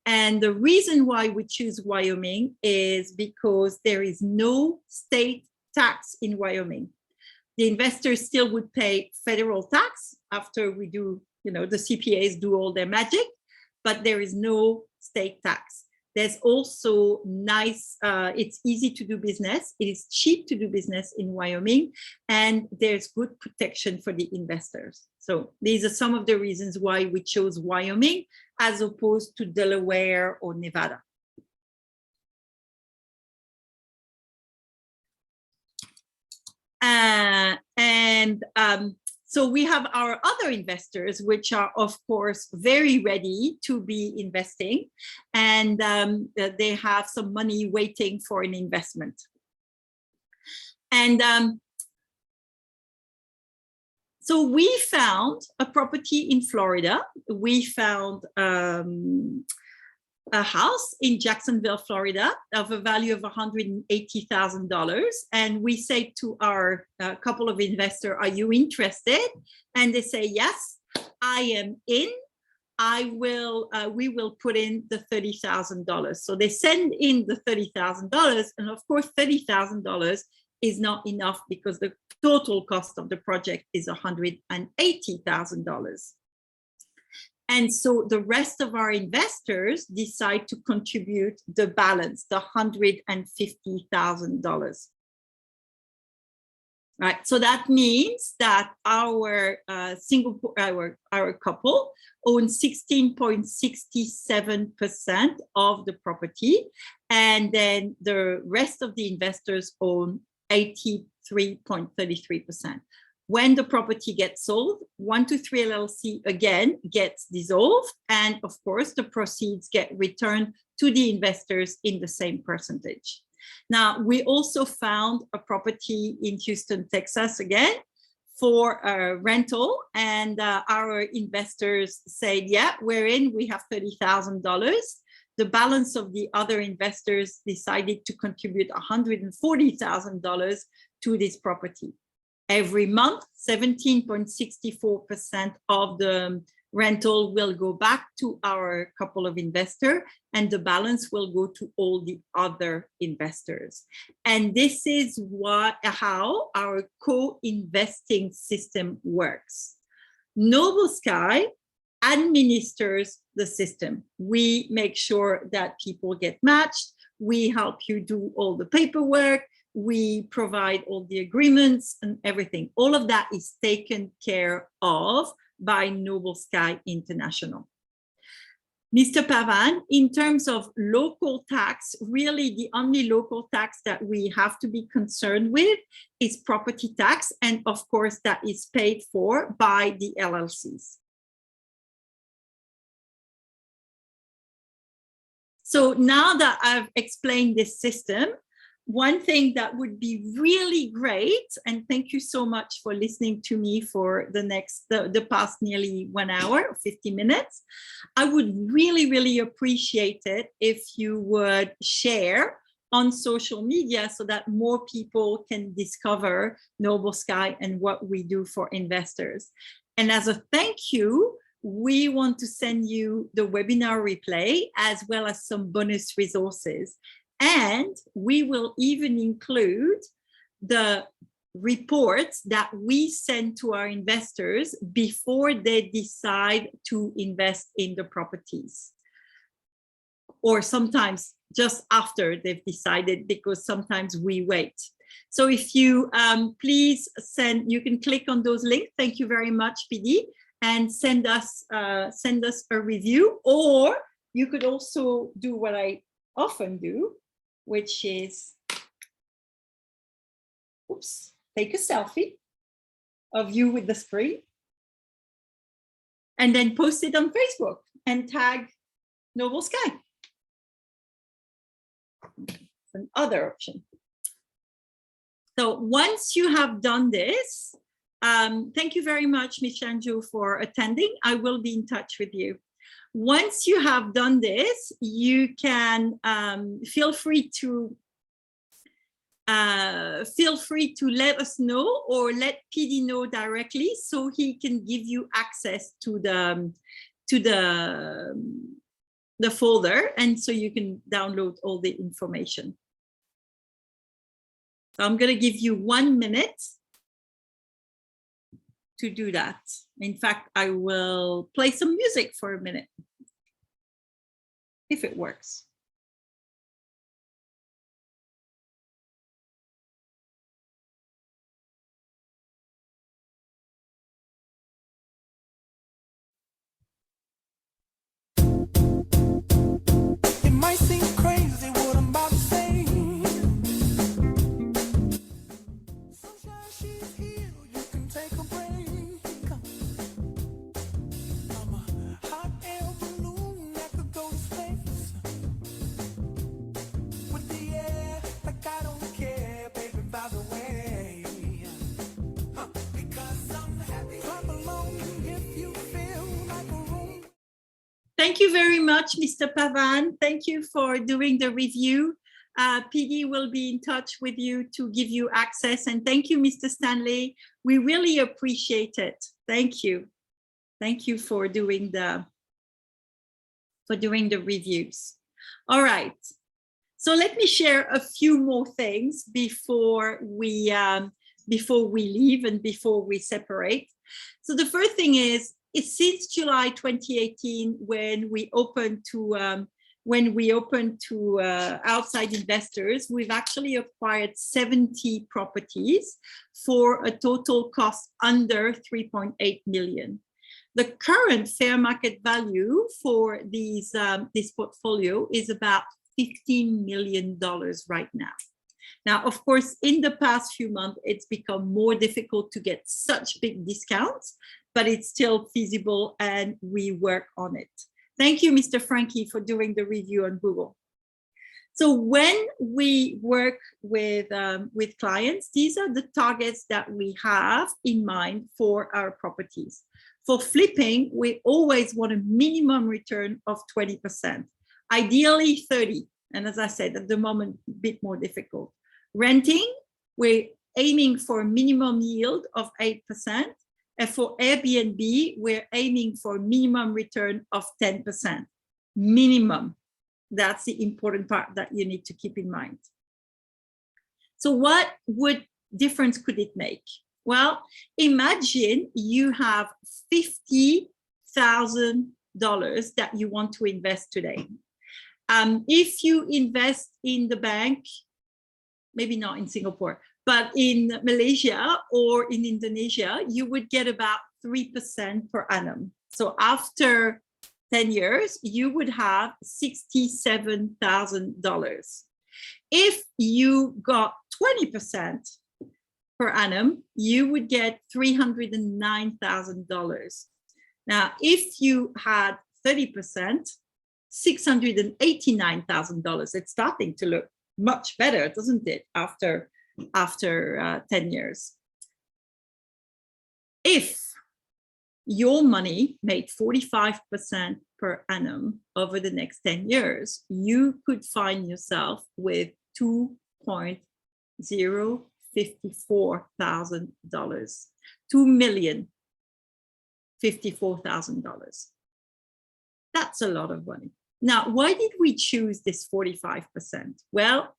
And the reason why we choose Wyoming is because there is no state tax in Wyoming. The investors still would pay federal tax after we do, the CPAs do all their magic, but there is no state tax. There's also nice, it's easy to do business. It is cheap to do business in Wyoming, and there's good protection for the investors. So these are some of the reasons why we chose Wyoming as opposed to Delaware or Nevada. So we have our other investors, which are, of course, very ready to be investing, and they have some money waiting for an investment. And so we found a property in Florida. We found a house in Jacksonville, Florida, of a value of $180,000. And we say to our couple of investors, are you interested? And they say, yes, I am in. We will put in the $30,000. So they send in the $30,000. And of course, $30,000 is not enough because the total cost of the project is $180,000. And so the rest of our investors decide to contribute the balance, the $150,000. Right. So that means that our our couple owns 16.67% of the property, and then the rest of the investors own 83.33%. When the property gets sold, 123 LLC again gets dissolved, and of course the proceeds get returned to the investors in the same percentage. Now, we also found a property in Houston, Texas again for a rental, and our investors said, yeah, we're in, we have $30,000. The balance of the other investors decided to contribute $140,000 to this property. Every month, 17.64% of the Rental will go back to our couple of investors, and the balance will go to all the other investors. And this is how our co-investing system works. Noble Sky administers the system. We make sure that people get matched. We help you do all the paperwork. We provide all the agreements and everything. All of that is taken care of by Noble Sky International. Mr. Pavan, in terms of local tax, really the only local tax that we have to be concerned with is property tax. And of course, that is paid for by the LLCs. So now that I've explained this system, one thing that would be really great, and thank you so much for listening to me for the past nearly 1 hour or 50 minutes. I would really, really appreciate it if you would share on social media so that more people can discover Noble Sky and what we do for investors. And as a thank you, we want to send you the webinar replay as well as some bonus resources. And we will even include the reports that we send to our investors before they decide to invest in the properties. Or sometimes just after they've decided, because sometimes we wait. So if you please you can click on those links. Thank you very much, PD, and send us a review. Or you could also do what I often do, which is, take a selfie of you with the screen and then post it on Facebook and tag Noble Sky. It's another option. So once you have done this, thank you very much, Ms. Shanju, for attending. I will be in touch with you. Once you have done this, you can feel free to let us know or let PD know directly, so he can give you access to the folder, and so you can download all the information. So I'm going to give you 1 minute to do that. In fact, I will play some music for a minute, if it works. It might seem crazy what I'm about to say. Sunshine, she's here, you can take a break. I'm a hot air balloon that could go to space. With the air, like I don't care, baby, by the way. Because I'm happy. Clap along if you feel like a room. Thank you very much, Mr. Pavan. Thank you for doing the review. PD will be in touch with you to give you access. And thank you, Mr. Stanley. We really appreciate it. Thank you. Thank you for doing the reviews. All right. So let me share a few more things before we leave and before we separate. So the first thing is since July 2018, when we opened to outside investors, we've actually acquired 70 properties for a total cost under 3.8 million. The current fair market value for this portfolio is about $15 million right now. Now, of course, in the past few months, it's become more difficult to get such big discounts, but it's still feasible and we work on it. Thank you, Mr. Frankie, for doing the review on Google. So when we work with clients, these are the targets that we have in mind for our properties. For flipping, we always want a minimum return of 20%, ideally 30%. And as I said, at the moment, a bit more difficult. Renting, we're aiming for a minimum yield of 8%. And for Airbnb, we're aiming for a minimum return of 10%. Minimum. That's the important part that you need to keep in mind. So what difference could it make? Well, imagine you have $50,000 that you want to invest today. If you invest in the bank, maybe not in Singapore, but in Malaysia or in Indonesia, you would get about 3% per annum. So after 10 years, you would have $67,000. If you got 20% per annum, you would get $309,000. Now, if you had 30%, $689,000. It's starting to look much better, doesn't it, after 10 years? If your money made 45% per annum over the next 10 years, you could find yourself with $2,054,000, $2,054,000. That's a lot of money. Now, why did we choose this 45%? Well,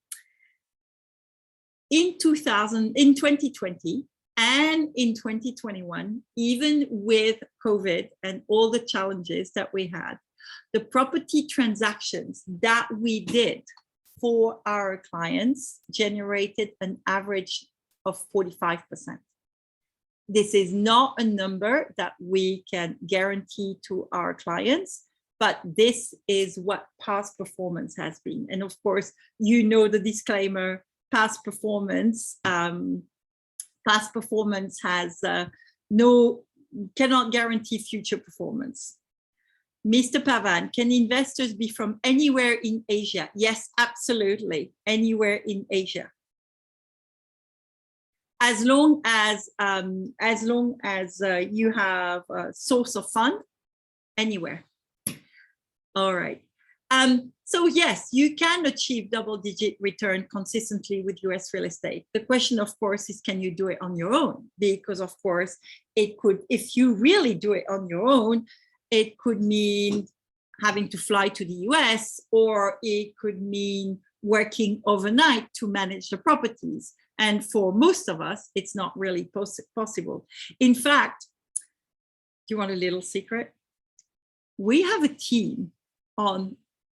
in 2020 and in 2021, even with COVID and all the challenges that we had, the property transactions that we did for our clients generated an average of 45%. This is not a number that we can guarantee to our clients, but this is what past performance has been. And of course, you know the disclaimer, past performance has cannot guarantee future performance. Mr. Pavan, can investors be from anywhere in Asia? Yes, absolutely, anywhere in Asia. As long as you have a source of fund, anywhere. All right. So yes, you can achieve double-digit return consistently with US real estate. The question, of course, is can you do it on your own? Because of course, it could, if you really do it on your own, it could mean having to fly to the US, or it could mean working overnight to manage the properties. And for most of us, it's not really possible. In fact, do you want a little secret? We have a team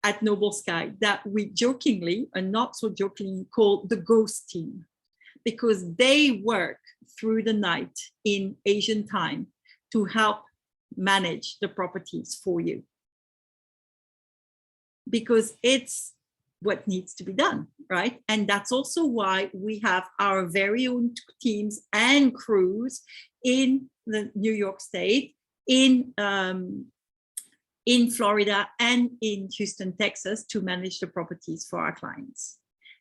at Noble Sky that we jokingly and not so jokingly call the ghost team, because they work through the night in Asian time to help manage the properties for you, because it's what needs to be done, right? And that's also why we have our very own teams and crews in the New York State, in Florida and in Houston, Texas, to manage the properties for our clients.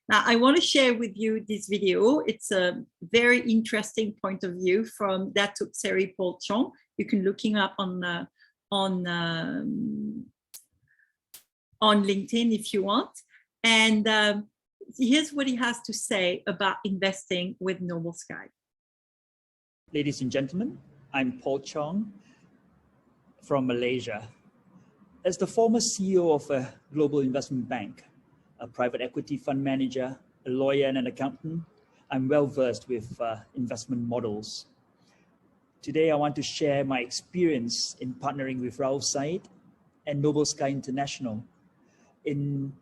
Now, I want to share with you this video. It's a very interesting point of view from Datuk Seri Paul Chong. You can look him up on LinkedIn if you want. And here's what he has to say about investing with Noble Sky. Ladies and gentlemen, I'm Paul Chong from Malaysia. As the former CEO of a global investment bank, a private equity fund manager, a lawyer and an accountant, I'm well versed with investment models. Today, I want to share my experience in partnering with Raul Said and Noble Sky International in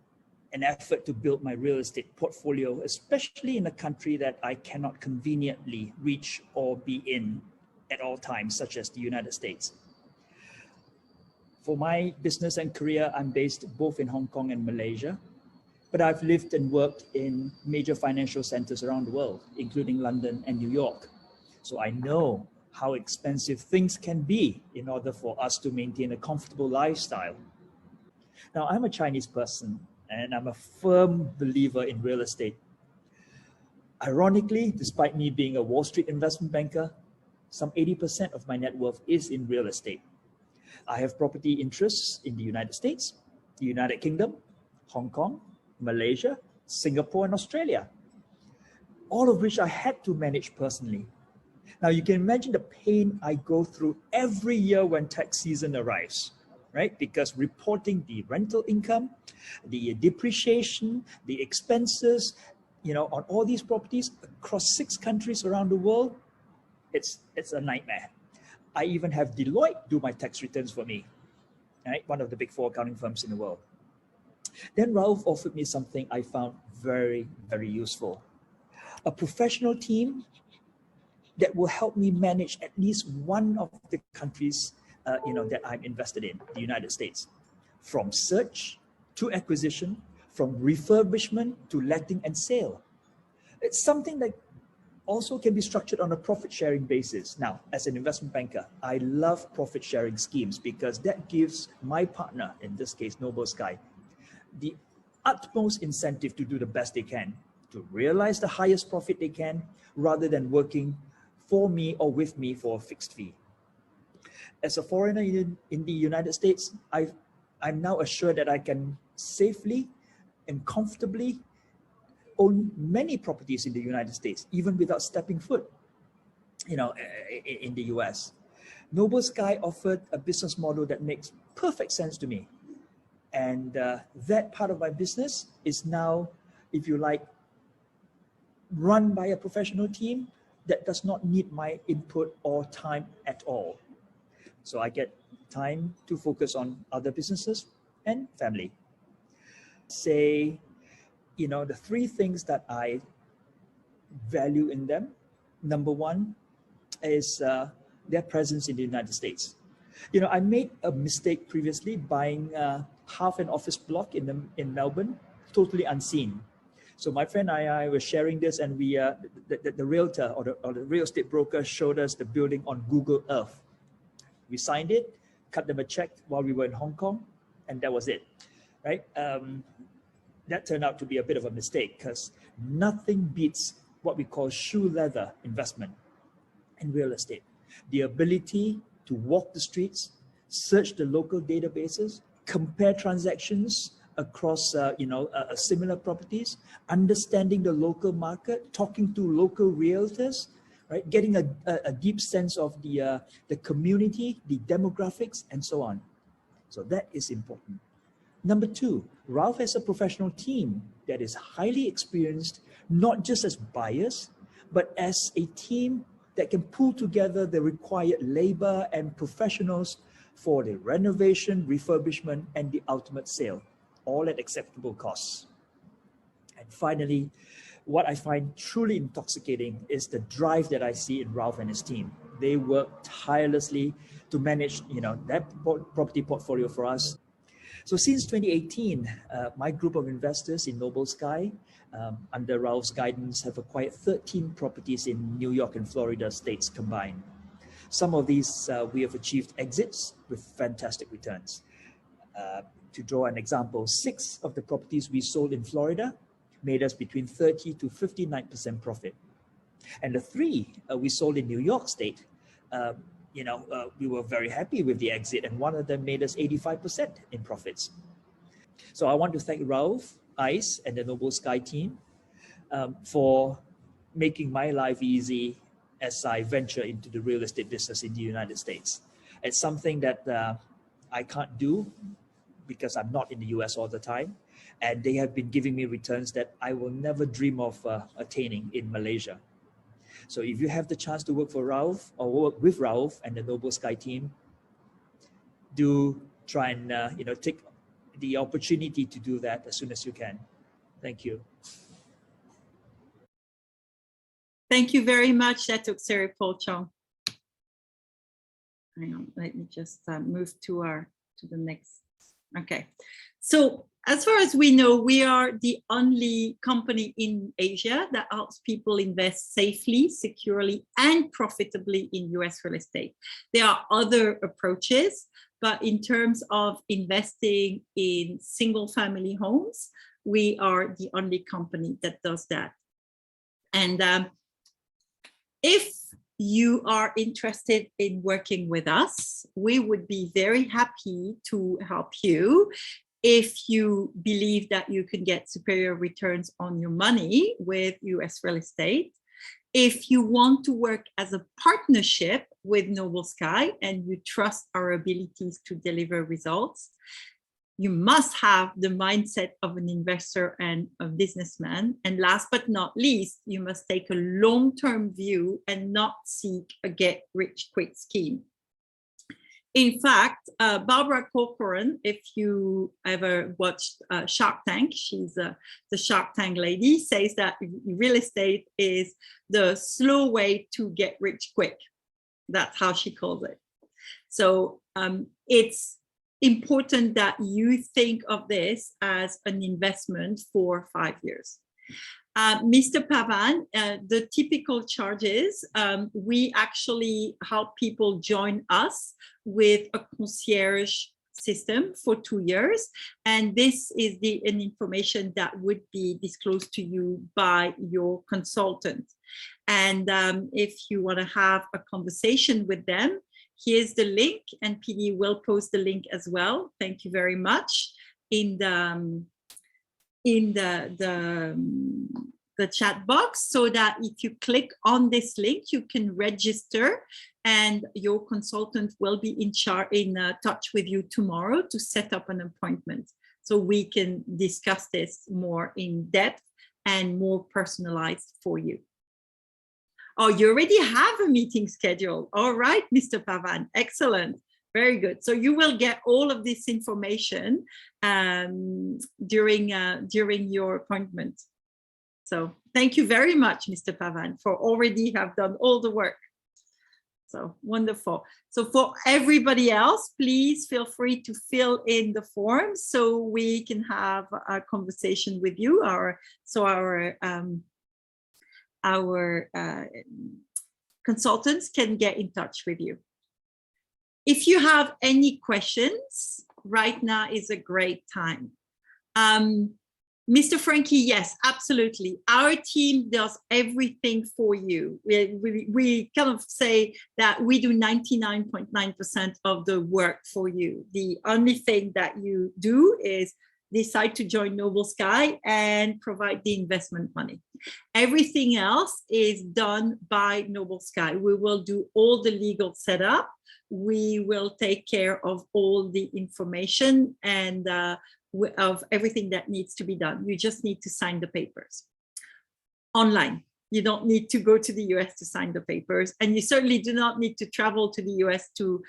an effort to build my real estate portfolio, especially in a country that I cannot conveniently reach or be in at all times, such as the United States. For my business and career, I'm based both in Hong Kong and Malaysia, but I've lived and worked in major financial centers around the world, including London and New York. So I know how expensive things can be in order for us to maintain a comfortable lifestyle. Now, I'm a Chinese person, and I'm a firm believer in real estate. Ironically, despite me being a Wall Street investment banker, some 80% of my net worth is in real estate. I have property interests in the United States, the United Kingdom, Hong Kong, Malaysia, Singapore, and Australia, all of which I had to manage personally. Now you can imagine the pain I go through every year when tax season arrives, right? Because reporting the rental income, the depreciation, the expenses, on all these properties across 6 countries around the world, it's a nightmare. I even have Deloitte do my tax returns for me, right? One of the big 4 accounting firms in the world. Then Ralph offered me something I found very, very useful. A professional team that will help me manage at least one of the countries that I'm invested in, the United States. From search to acquisition, from refurbishment to letting and sale. It's something that also can be structured on a profit-sharing basis. Now, as an investment banker, I love profit-sharing schemes because that gives my partner, in this case, Noble Sky, the utmost incentive to do the best they can, to realize the highest profit they can, rather than working for me or with me for a fixed fee. As a foreigner in the United States, I'm now assured that I can safely and comfortably own many properties in the United States, even without stepping foot, in the US. Noble Sky offered a business model that makes perfect sense to me. And that part of my business is now, if you like, run by a professional team that does not need my input or time at all. So I get time to focus on other businesses and family. Say, the 3 things that I value in them. Number 1 is their presence in the United States. I made a mistake previously buying half an office block in Melbourne, totally unseen. So my friend and I were sharing this, and we the realtor or the real estate broker showed us the building on Google Earth. We signed it, cut them a check while we were in Hong Kong, and that was it, right? That turned out to be a bit of a mistake because nothing beats what we call shoe leather investment in real estate. The ability to walk the streets, search the local databases, compare transactions across similar properties, understanding the local market, talking to local realtors, right? Getting a deep sense of the community, the demographics, and so on. So that is important. Number 2, Ralph has a professional team that is highly experienced, not just as buyers, but as a team that can pull together the required labor and professionals for the renovation, refurbishment, and the ultimate sale, all at acceptable costs. And finally, what I find truly intoxicating is the drive that I see in Ralph and his team. They work tirelessly to manage, that property portfolio for us. So since 2018, my group of investors in Noble Sky, under Ralph's guidance, have acquired 13 properties in New York and Florida states combined. Some of these we have achieved exits with fantastic returns. To draw an example, 6 of the properties we sold in Florida made us between 30 to 59% profit. And the 3 we sold in New York State, we were very happy with the exit, and one of them made us 85% in profits. So I want to thank Ralph, ICE, and the Noble Sky team for making my life easy as I venture into the real estate business in the United States. It's something that I can't do because I'm not in the US all the time, and they have been giving me returns that I will never dream of attaining in Malaysia. So if you have the chance to work for Ralph or work with Ralph and the Noble Sky team, do try and take the opportunity to do that as soon as you can. Thank you. Thank you very much, Datuk Seri Paul Chong. Hang on, let me just move to the next. Okay, so as far as we know, we are the only company in Asia that helps people invest safely, securely, and profitably in US real estate. There are other approaches, but in terms of investing in single-family homes, we are the only company that does that. And if you are interested in working with us, we would be very happy to help you. If you believe that you can get superior returns on your money with US real estate, If you want to work as a partnership with Noble Sky and you trust our abilities to deliver results, you must have the mindset of an investor and a businessman. And last but not least, you must take a long-term view and not seek a get-rich-quick scheme. In fact, Barbara Corcoran, if you ever watched Shark Tank, she's the Shark Tank lady, says that real estate is the slow way to get rich quick. That's how she calls it. So it's important that you think of this as an investment for 5 years. Mr. Pavan, the typical charges, we actually help people join us with a concierge system for 2 years. And this is an information that would be disclosed to you by your consultant. And if you want to have a conversation with them, here's the link, and PD will post the link as well. Thank you very much in the chat box, so that if you click on this link, you can register, and your consultant will be in touch with you tomorrow to set up an appointment, so we can discuss this more in depth and more personalized for you. Oh, you already have a meeting scheduled. All right, Mr. Pavan, excellent. Very good. So you will get all of this information during your appointment. So thank you very much, Mr. Pavan, for already have done all the work. So wonderful. So for everybody else, please feel free to fill in the form so we can have a conversation with you. Our consultants can get in touch with you. If you have any questions, right now is a great time. Mr. Frankie, yes, absolutely. Our team does everything for you. We kind of say that we do 99.9% of the work for you. The only thing that you do is decide to join Noble Sky and provide the investment money. Everything else is done by Noble Sky. We will do all the legal setup. We will take care of all the information and of everything that needs to be done. You just need to sign the papers online. You don't need to go to the US to sign the papers, and you certainly do not need to travel to the US to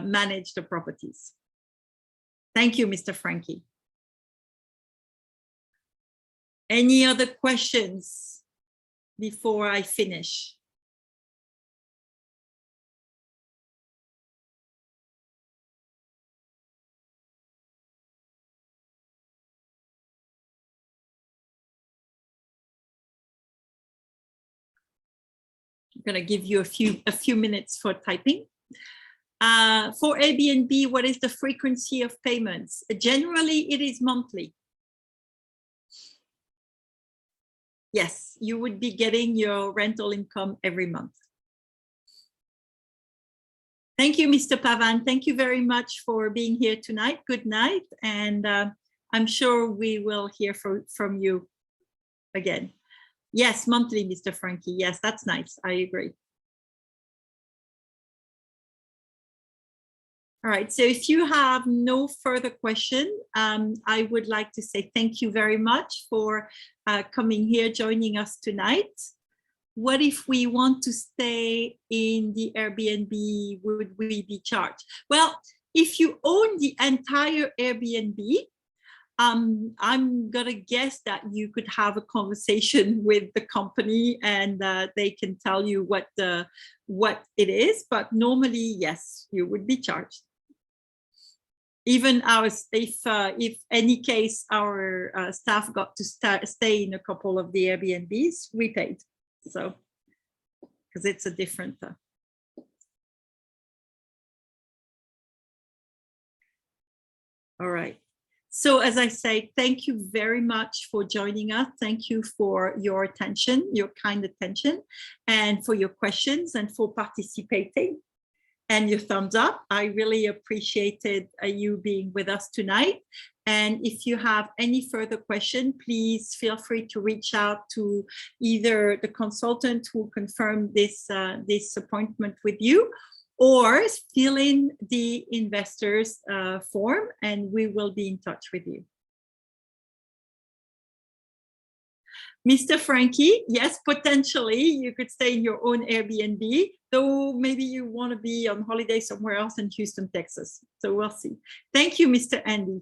manage the properties. Thank you, Mr. Frankie. Any other questions before I finish? I'm going to give you a few minutes for typing. For Airbnb, what is the frequency of payments? Generally, it is monthly. Yes, you would be getting your rental income every month. Thank you, Mr. Pavan. Thank you very much for being here tonight. Good night. And I'm sure we will hear from you again. Yes, monthly, Mr. Frankie. Yes, that's nice. I agree. All right, so if you have no further question, I would like to say thank you very much for coming here, joining us tonight. What if we want to stay in the Airbnb, would we be charged? Well, if you own the entire Airbnb, I'm gonna guess that you could have a conversation with the company and they can tell you what it is, but normally, yes, you would be charged. Even if any case our staff got to stay in a couple of the Airbnbs, we paid. So, because it's a different. All right. So as I say, thank you very much for joining us. Thank you for your attention, your kind attention, and for your questions and for participating. and your thumbs up. I really appreciated you being with us tonight. And if you have any further question, please feel free to reach out to either the consultant who confirmed this, this appointment with you, or fill in the investors form and we will be in touch with you. Mr. Frankie, yes, potentially you could stay in your own Airbnb, though maybe you want to be on holiday somewhere else in Houston, Texas. So we'll see. Thank you, Mr. Andy.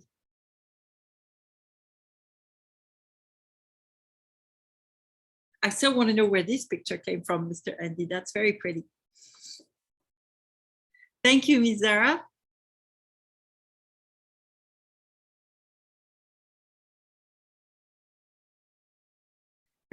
I still want to know where this picture came from, Mr. Andy. That's very pretty. Thank you, Ms. Zara.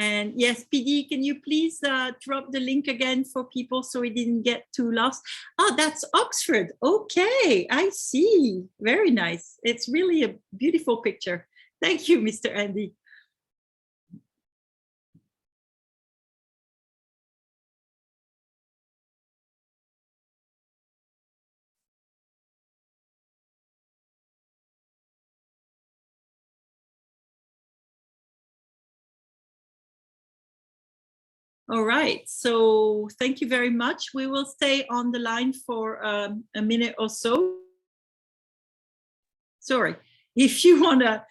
And yes, PD, can you please drop the link again for people so we didn't get too lost? Oh, that's Oxford. Okay, I see. Very nice. It's really a beautiful picture. Thank you, Mr. Andy. All right, so thank you very much. We will stay on the line for a minute or so. Sorry, if you wanna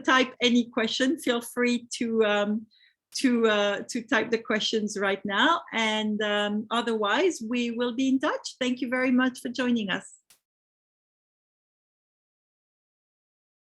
type any question, feel free to type the questions right now. And otherwise, we will be in touch. Thank you very much for joining us.